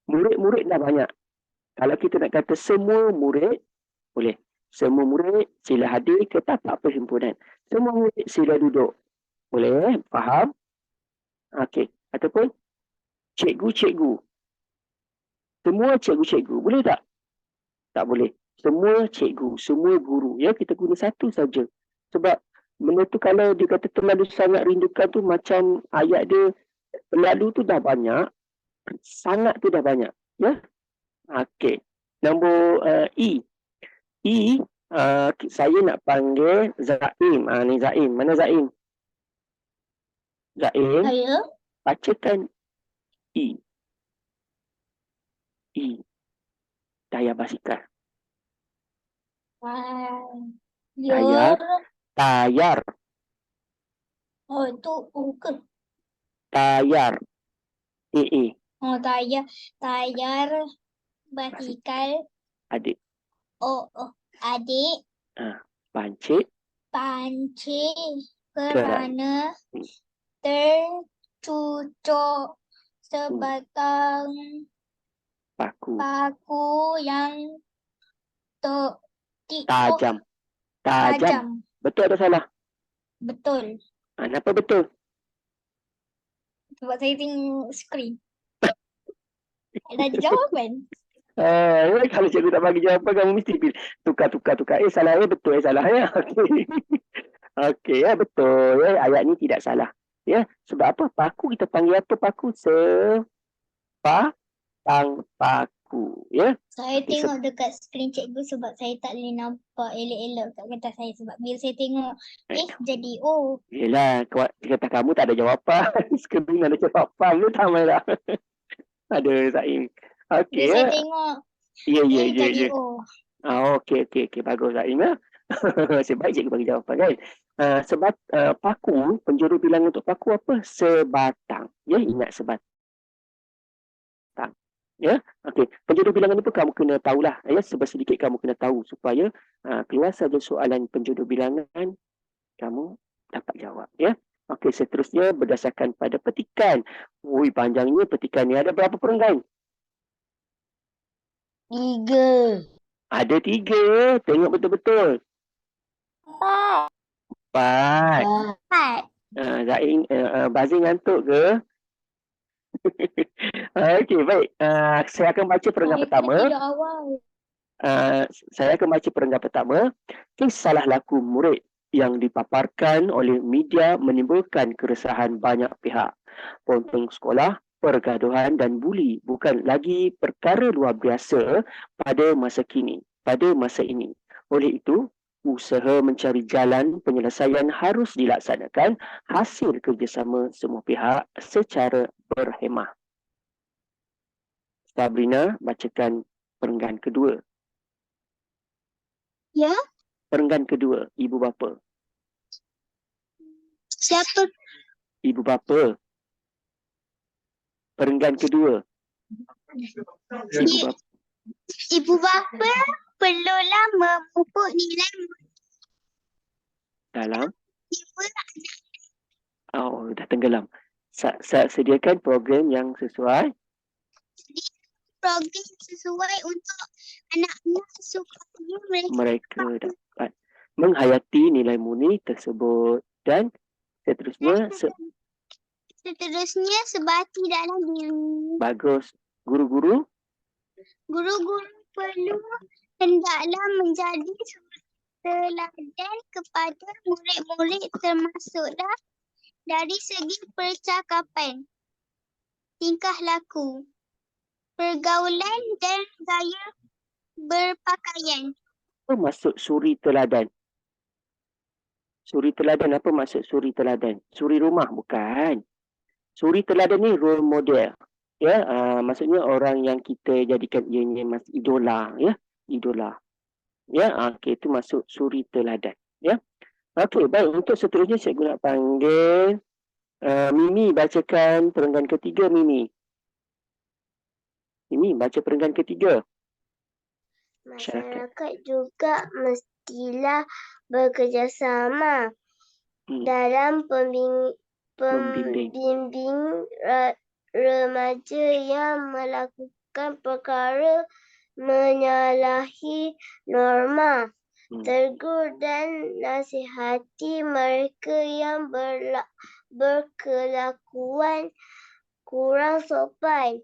Murid-murid dah banyak. Kalau kita nak kata semua murid, boleh. Semua murid sila hadir ke tapak perhimpunan. Semua murid sila duduk. Boleh? Faham? Okey. Ataupun cikgu-cikgu. Semua cikgu-cikgu. Boleh tak? Tak boleh. Semua cikgu, semua guru. Ya, kita guna satu saja. Sebab benda tu kalau dia kata terlalu sangat rindukan tu macam ayat dia terlalu tu dah banyak, sangat tu dah banyak. Ya. Okey. Nombor E. Saya nak panggil Zaim. Ni Zaim. Mana Zaim? Zaim, Saya bacakan E. Daya basikal. Tayar. Oh, itu bukan. Tayar. Oh, tayar basikal. Adik. Adik Pancit. kerana tercucuk sebatang paku yang Tajam. Betul atau salah? Betul. Kenapa betul? Sebab saya tengok skrin. Dah jawapan. Kalau cikgu tak bagi jawapan, kamu mesti tukar. Salah betul, salah ya. Okey, ya betul. Ya, ayat ni tidak salah. Ya, sebab apa? Paku kita panggil apa paku? Sepatang paku. paku. Ya. Saya Okey, tengok dekat skrin cikgu sebab saya tak boleh nampak elok-elok kat kertas saya. Sebab bila saya tengok jadi O. Yelah, kata kamu tak ada jawapan. Skrin ada jawapan tu tak main lah. Ada Zaim. Okey Bila saya ya. tengok Ya, ya, ya, jadi ya. O. Okey, okey, okey. Bagus Zaim ya. Sebaik cikgu bagi jawapan kan. Paku, penjuru bilangan untuk paku apa? Sebatang. Ya, ingat sebatang. Ya, okey. Penjodoh bilangan ni pun kamu kena tahulah. Ya, sedikit kamu kena tahu supaya keluar saja soalan penjodoh bilangan kamu dapat jawab. Ya. Okey, seterusnya berdasarkan pada petikan. Ui, panjangnya petikan ni. Ada berapa perenggan? 3. Ada 3. Tengok betul-betul. 4. 4. 4. Zain, Bazin ngantuk ke? Okey, baik. Saya akan baca perenggan pertama. Tidur awal. Saya akan baca perenggan pertama. Kisah laku murid yang dipaparkan oleh media menimbulkan keresahan banyak pihak. Ponteng sekolah, pergaduhan dan buli bukan lagi perkara luar biasa pada masa ini. Oleh itu, usaha mencari jalan penyelesaian harus dilaksanakan hasil kerjasama semua pihak secara berhemah. Sabrina bacakan perenggan kedua. Ya. Perenggan kedua, ibu bapa. Siapa? Ibu bapa. Perenggan kedua. Ibu bapa. Ibu bapa perlulah memupuk nilai Dalam. ibu Oh, dah tenggelam. Sediakan program yang sesuai. program sesuai untuk anak-anak supaya Mereka dapat menghayati nilai murni tersebut. Dan seterusnya. seterusnya sebati dalam diri. Bagus. Guru-guru. Guru-guru perlu hendaklah menjadi teladan kepada murid-murid termasuklah dari segi percakapan, tingkah laku, pergaulan dan gaya berpakaian. Apa maksud suri teladan? Suri teladan, apa maksud suri teladan? Suri rumah bukan. Suri teladan ni role model. Ya, maksudnya orang yang kita jadikan ianya mas idola, ya, idola. Ya, okey, itu masuk suri teladan, ya. Okey, baik, untuk seterusnya cikgu nak panggil Mimi bacakan perenggan ketiga, Mimi. Mimi baca perenggan ketiga. Masyarakat juga mestilah bekerjasama dalam pembimbing remaja yang melakukan perkara menyalahi norma. Tegur dan nasihati mereka yang berkelakuan kurang sopan.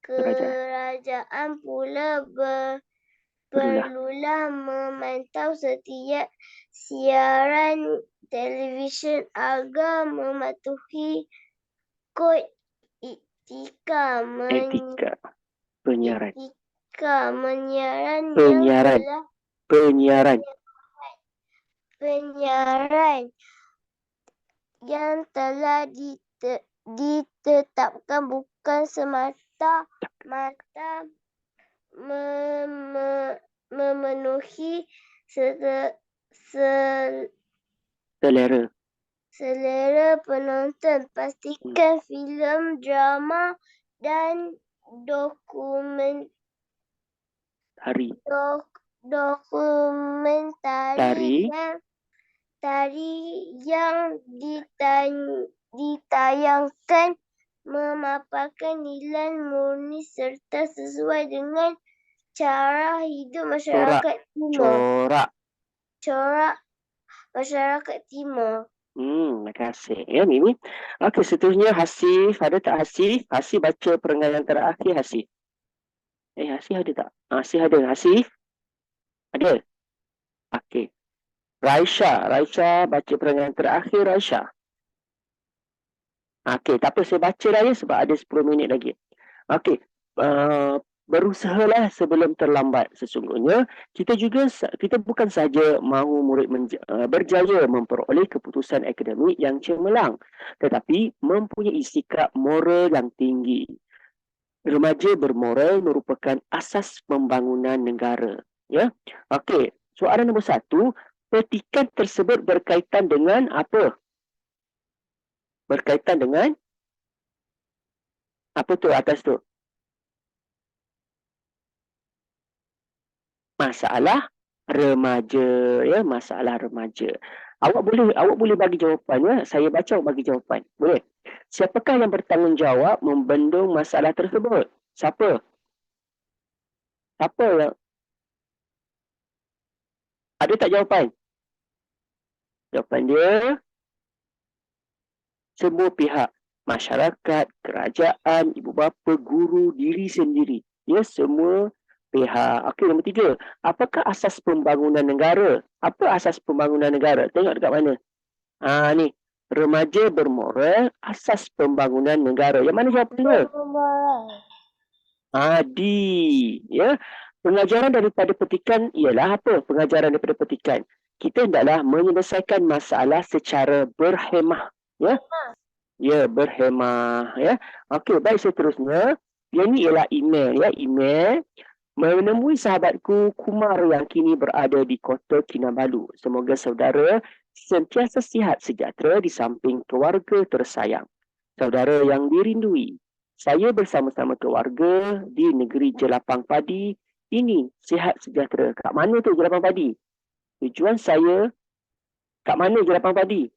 Kerajaan pula perlulah memantau setiap siaran televisyen agar mematuhi kod etika penyiaran. Penyiaran yang telah ditetapkan bukan semata-mata memenuhi selera penonton. Pastikan filem, drama dan dokumentari yang ditayangkan memaparkan nilai murni serta sesuai dengan cara hidup masyarakat timur. Corak masyarakat timur. Terima kasih ya Mimi. Okey, seterusnya Hasif. Ada tak Hasif? Hasif baca perenggan yang terakhir, Hasif. Hasif ada tak? Hasif ada. Hasif? Ada? Okey. Raisha baca perenggan terakhir, Raisha. Okey, tak apa, saya baca dah ya sebab ada 10 minit lagi. Okey, berusahalah sebelum terlambat. Sesungguhnya kita bukan saja mahu murid berjaya memperoleh keputusan akademik yang cemerlang, tetapi mempunyai sikap moral yang tinggi. Remaja bermoral merupakan asas pembangunan negara. Ya, okey. Soalan nombor 1, petikan tersebut berkaitan dengan apa? Berkaitan dengan apa tu atas tu? Masalah remaja, ya, masalah remaja. Awak boleh bagi jawapannya, saya baca bagi jawapan. Boleh. Siapakah yang bertanggungjawab membendung masalah tersebut? Siapa? Siapa yang ada tak jawapan? Jawapan dia semua pihak, masyarakat, kerajaan, ibu bapa, guru, diri sendiri. Ya, semua pihak. Okey, nombor 3. Apakah asas pembangunan negara? Apa asas pembangunan negara? Tengok dekat mana? Ni. Remaja bermoral, asas pembangunan negara. Yang mana jawapan dia? D. Ya. Pengajaran daripada petikan ialah apa? Pengajaran daripada petikan. Kita hendaklah menyelesaikan masalah secara berhemah. Ya. Ya, berhemah. Ya. Okey, baik, seterusnya. Yang ni ialah email. Ya, email. Menemui sahabatku Kumar yang kini berada di Kota Kinabalu. Semoga saudara sentiasa sihat sejahtera di samping keluarga tersayang. Saudara yang dirindui, saya bersama-sama keluarga di negeri Jelapang Padi ini sihat sejahtera. Kat mana tu Jelapang Padi? Tujuan saya kat mana Jelapang Padi?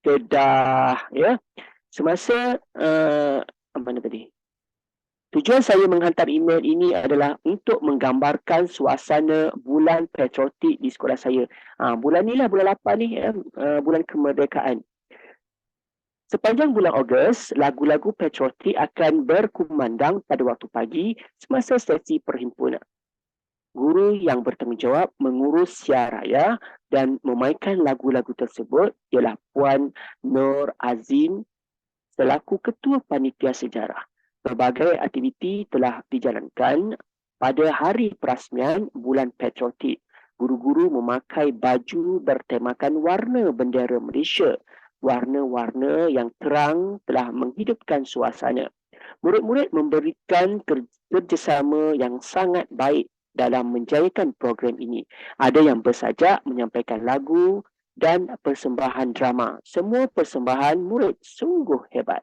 Kedah, ya. Semasa mana tadi? Tujuan saya menghantar email ini adalah untuk menggambarkan suasana bulan patriotik di sekolah saya. Bulan ni lah, bulan 8 ni, bulan kemerdekaan. Sepanjang bulan Ogos, lagu-lagu patriotik akan berkumandang pada waktu pagi semasa sesi perhimpunan. Guru yang bertanggungjawab mengurus siar raya dan memainkan lagu-lagu tersebut ialah Puan Nur Azim selaku Ketua Panitia Sejarah. Berbagai aktiviti telah dijalankan pada hari perasmian bulan patriotik. Guru-guru memakai baju bertemakan warna bendera Malaysia. Warna-warna yang terang telah menghidupkan suasana. Murid-murid memberikan kerjasama yang sangat baik dalam menjayakan program ini. Ada yang bersajak menyampaikan lagu dan persembahan drama. Semua persembahan murid sungguh hebat.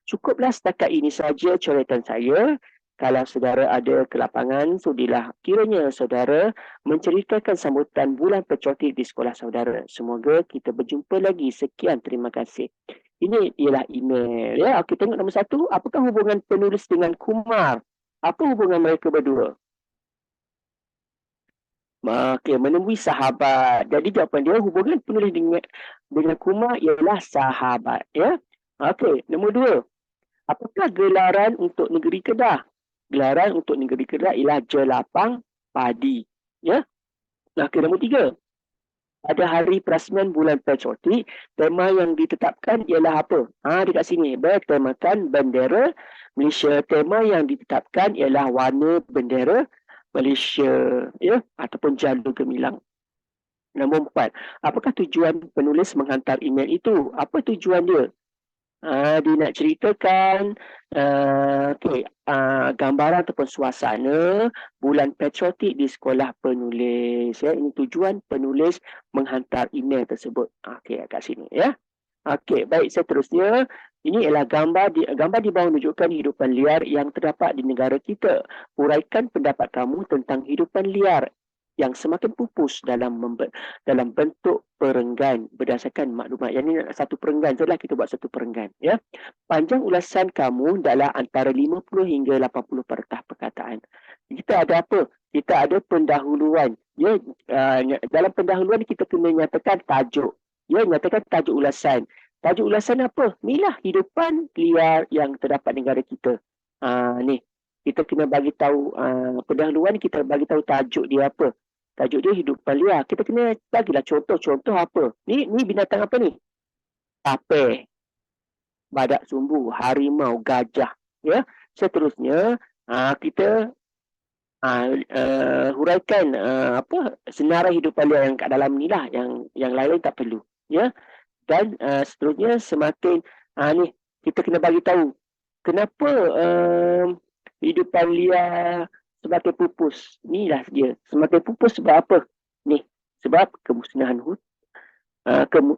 Cukuplah setakat ini saja coretan saya. Kalau saudara ada ke lapangan, sudilah kiranya saudara menceritakan sambutan bulan patriotik di sekolah saudara. Semoga kita berjumpa lagi. Sekian, terima kasih. Ini ialah email. Ya, okey, tengok nombor 1. Apakah hubungan penulis dengan Kumar? Apa hubungan mereka berdua? Okey, menemui sahabat. Jadi jawapan dia hubungan penulis dengan Kumar ialah sahabat. Ya. Okey, nombor 2. Apakah gelaran untuk negeri Kedah? Gelaran untuk negeri Kedah ialah Jelapang Padi. Ya. Okey, nombor 3. Pada hari perasmian bulan patriotik, tema yang ditetapkan ialah apa? Dekat sini. Bertemakan bendera Malaysia. Tema yang ditetapkan ialah warna bendera Malaysia. Ya. Ataupun jalur gemilang. Nombor 4. Apakah tujuan penulis menghantar email itu? Apa tujuan dia? Dia nak ceritakan gambaran ataupun suasana bulan patriotik di sekolah penulis. Ya. Ini tujuan penulis menghantar email tersebut. Okey, kat sini. Ya. Okey, baik, seterusnya. Ini ialah gambar di bawah menunjukkan hidupan liar yang terdapat di negara kita. Uraikan pendapat kamu tentang hidupan liar yang semakin pupus dalam bentuk perenggan berdasarkan maklumat. Yang ini satu perenggan sajalah, kita buat satu perenggan. Ya. Panjang ulasan kamu adalah antara 50 hingga 80 pertah perkataan. Kita ada apa? Kita ada pendahuluan. Ya, dalam pendahuluan kita kena nyatakan tajuk. Ya, nyatakan tajuk ulasan. Tajuk ulasan apa? Inilah hidupan liar yang terdapat di negara kita. Ni. Kita kena bagi tahu pendahuluan, kita bagi tahu tajuk dia apa. Tajuk dia hidupan liar. Kita kena bagilah contoh apa. Ni binatang apa ni? Tapir, badak sumbu, harimau, gajah. Ya. Seterusnya, kita huraikan senarai hidupan dia yang kat dalam ni lah, yang lain tak perlu, ya. Dan seterusnya semakin ni kita kena bagi tahu kenapa hidupan liar semakin pupus. Inilah dia, semakin pupus sebab apa ni? Sebab kemusnahan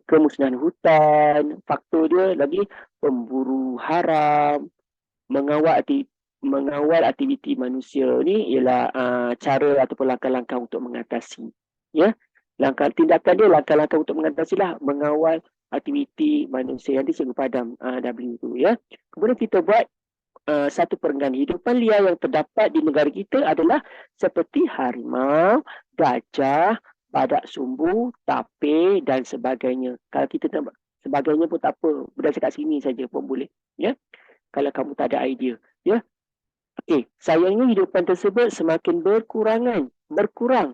kemusnahan hutan. Faktor dia lagi pemburu haram, mengawal aktiviti manusia ni ialah cara ataupun langkah-langkah untuk mengatasi, ya. Tindakan dia langkah-langkah untuk mengatasi lah, mengawal aktiviti manusia. Nanti cikgu padam W tu, ya. Kemudian kita buat satu perenggan. Hidupan liar yang terdapat di negara kita adalah seperti harimau, gajah, badak sumbu, tapir dan sebagainya. Kalau kita nak sebagainya pun tak apa, berdasar kat sini saja pun boleh, ya. Kalau kamu tak ada idea, ya. Okey, sayangnya hidupan tersebut semakin berkurang.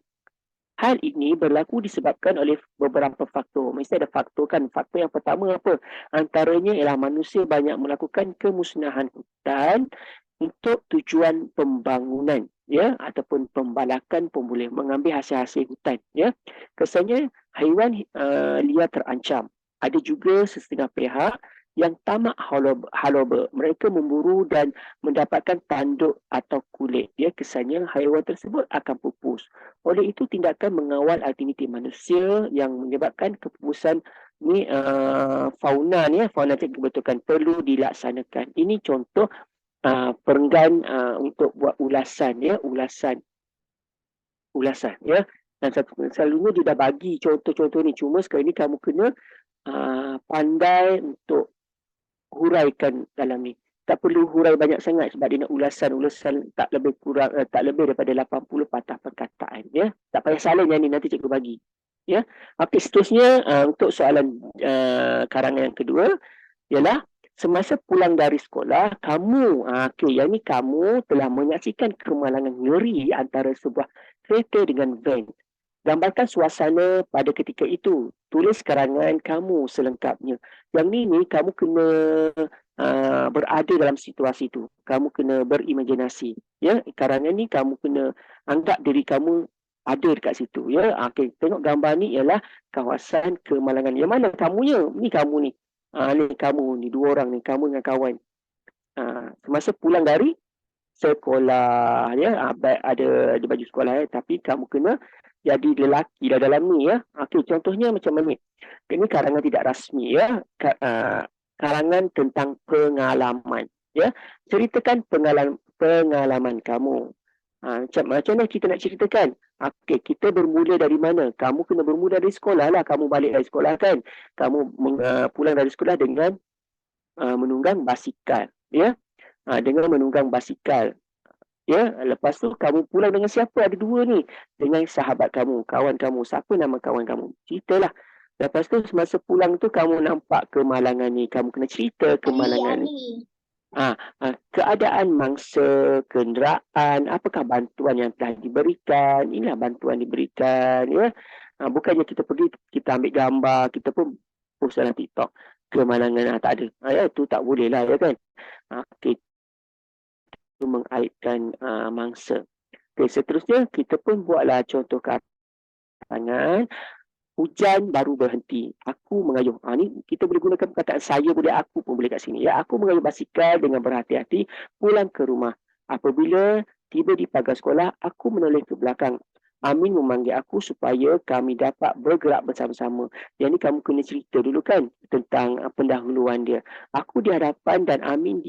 Hal ini berlaku disebabkan oleh beberapa faktor. Mesti ada faktor kan. Faktor yang pertama apa? Antaranya ialah manusia banyak melakukan kemusnahan hutan untuk tujuan pembangunan, ya, ataupun pembalakan pun boleh, mengambil hasil-hasil hutan, ya. Kesannya haiwan liar terancam. Ada juga setengah pihak yang tamak haloba. Mereka memburu dan mendapatkan tanduk atau kulit. Ya, kesannya haiwan tersebut akan pupus. Oleh itu, tindakan mengawal aktiviti manusia yang menyebabkan kepupusan ni fauna ni, fauna kebetulan perlu dilaksanakan. Ini contoh perenggan untuk buat ulasan, ya, ulasan, ya. Dan selalunya dia dah bagi contoh-contoh ni. Cuma sekarang ni kamu kena pandai untuk huraikan dalam ni. Tak perlu hurai banyak sangat sebab dia nak ulasan tak lebih daripada 80 patah perkataan, ya. Tak payah salin yang ni, nanti cikgu bagi, ya. Okey, seterusnya untuk soalan karangan yang kedua ialah semasa pulang dari sekolah kamu yang ni kamu telah menyaksikan kemalangan ngeri antara sebuah kereta dengan van. Gambarkan suasana pada ketika itu. Tulis karangan kamu selengkapnya. Yang ni kamu kena berada dalam situasi itu. Kamu kena berimajinasi. Ya, karangan ni kamu kena anggap diri kamu ada dekat situ. Ya, okey. Tengok gambar ni ialah kawasan kemalangan. Yang mana kamunya? Ni kamu ni. Ni kamu ni, dua orang ni, kamu dengan kawan. Semasa pulang dari sekolah, ya, ada baju sekolah, ya, tapi kamu kena jadi lelaki dah dalam ni, ya. Okey, contohnya macam mana? Ini karangan tidak rasmi, ya. Karangan tentang pengalaman, ya. Ceritakan pengalaman kamu. Macam mana kita nak ceritakan? Okey, kita bermula dari mana? Kamu kena bermula dari sekolah lah. Kamu balik dari sekolah kan? Kamu pulang dari sekolah dengan menunggang basikal, ya. Dengan menunggang basikal. Ya, lepas tu kamu pulang dengan siapa? Ada dua ni. Dengan sahabat kamu, kawan kamu. Siapa nama kawan kamu? Ceritalah. Lepas tu semasa pulang tu kamu nampak kemalangan ni. Kamu kena cerita kemalangan ni. Keadaan mangsa, kenderaan, apakah bantuan yang telah diberikan? Inilah bantuan diberikan, ya. Bukannya kita pergi, kita ambil gambar, kita pun post dalam TikTok. Kemalangan tak ada. Ya, itu tak boleh lah, ya kan? Okey, mengaitkan mangsa. Okay, seterusnya kita pun buatlah contoh karangan. Hujan baru berhenti. Aku mengayuh. Ni kita boleh gunakan perkataan saya boleh, aku pun boleh kat sini. Ya, aku mengayuh basikal dengan berhati-hati pulang ke rumah. Apabila tiba di pagar sekolah, aku menoleh ke belakang. Amin memanggil aku supaya kami dapat bergerak bersama-sama. Yang ni kamu kena cerita dulu kan tentang pendahuluan dia. Aku di hadapan dan Amin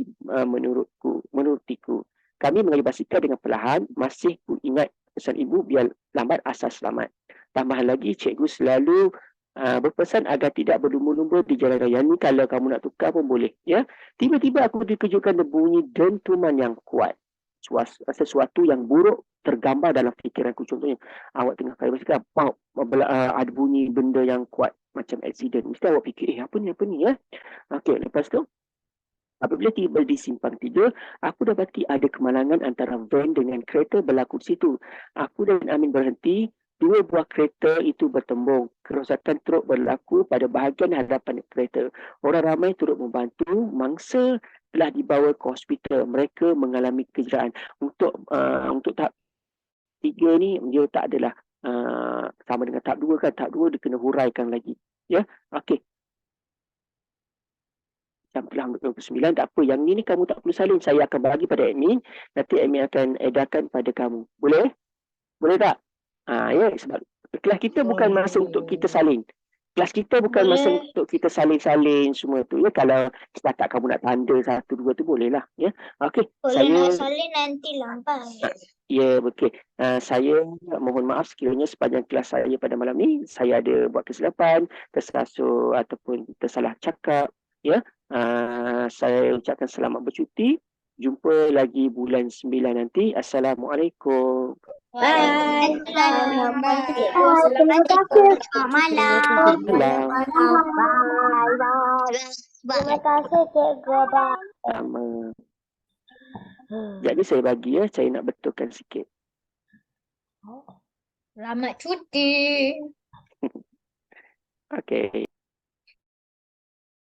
menurutiku. Kami mengayuh basikal dengan perlahan. Masih ku ingat pesan ibu biar lambat asal selamat. Tambahan lagi, cikgu selalu berpesan agar tidak berlumba-lumba di jalan raya. Ni kalau kamu nak tukar pun boleh, ya. Tiba-tiba aku dikejutkan bunyi dentuman yang kuat. Sesuatu yang buruk tergambar dalam fikiranku. Contohnya, awak tengah kaya basikal, ada bunyi benda yang kuat macam aksiden. Mesti awak fikir, apa ni, ya. Okey, lepas tu apabila tiba di simpang 3, aku dapati ada kemalangan antara van dengan kereta berlaku di situ. Aku dan Amin berhenti. Dua buah kereta itu bertembung. Kerosakan teruk berlaku pada bahagian hadapan kereta. Orang ramai turut membantu. Mangsa telah dibawa ke hospital. Mereka mengalami kecederaan. Untuk tahap 3 ni dia tak adalah sama dengan tahap 2 kan. Tahap 2 dia kena huraikan lagi. Ya, okey. Jam telah 29, tak apa. Yang ni kamu tak perlu salin. Saya akan bagi pada admin. Nanti admin akan edarkan pada kamu. Boleh? Boleh tak? Ya, sebab kelas kita bukan masa untuk kita salin. Kelas kita bukan masa Boleh. untuk kita salin-salin semua tu. Ya, kalau setakat kamu nak tanda 1, 2 tu boleh lah. Ya, okey. Boleh nak salin nanti lambat. Ya, betul. Saya mohon maaf sekiranya sepanjang kelas saya pada malam ni, saya ada buat kesilapan, tersasul ataupun tersalah cakap. Ya, saya ucapkan selamat bercuti. Jumpa lagi bulan 9 nanti. Assalamualaikum. Bye. Terima kasih. Selamat malam. Malam. Terima kasih Cikgu. Bye. Sama. Jadi saya bagi ya, saya nak betulkan sikit. Selamat cuti. Okey.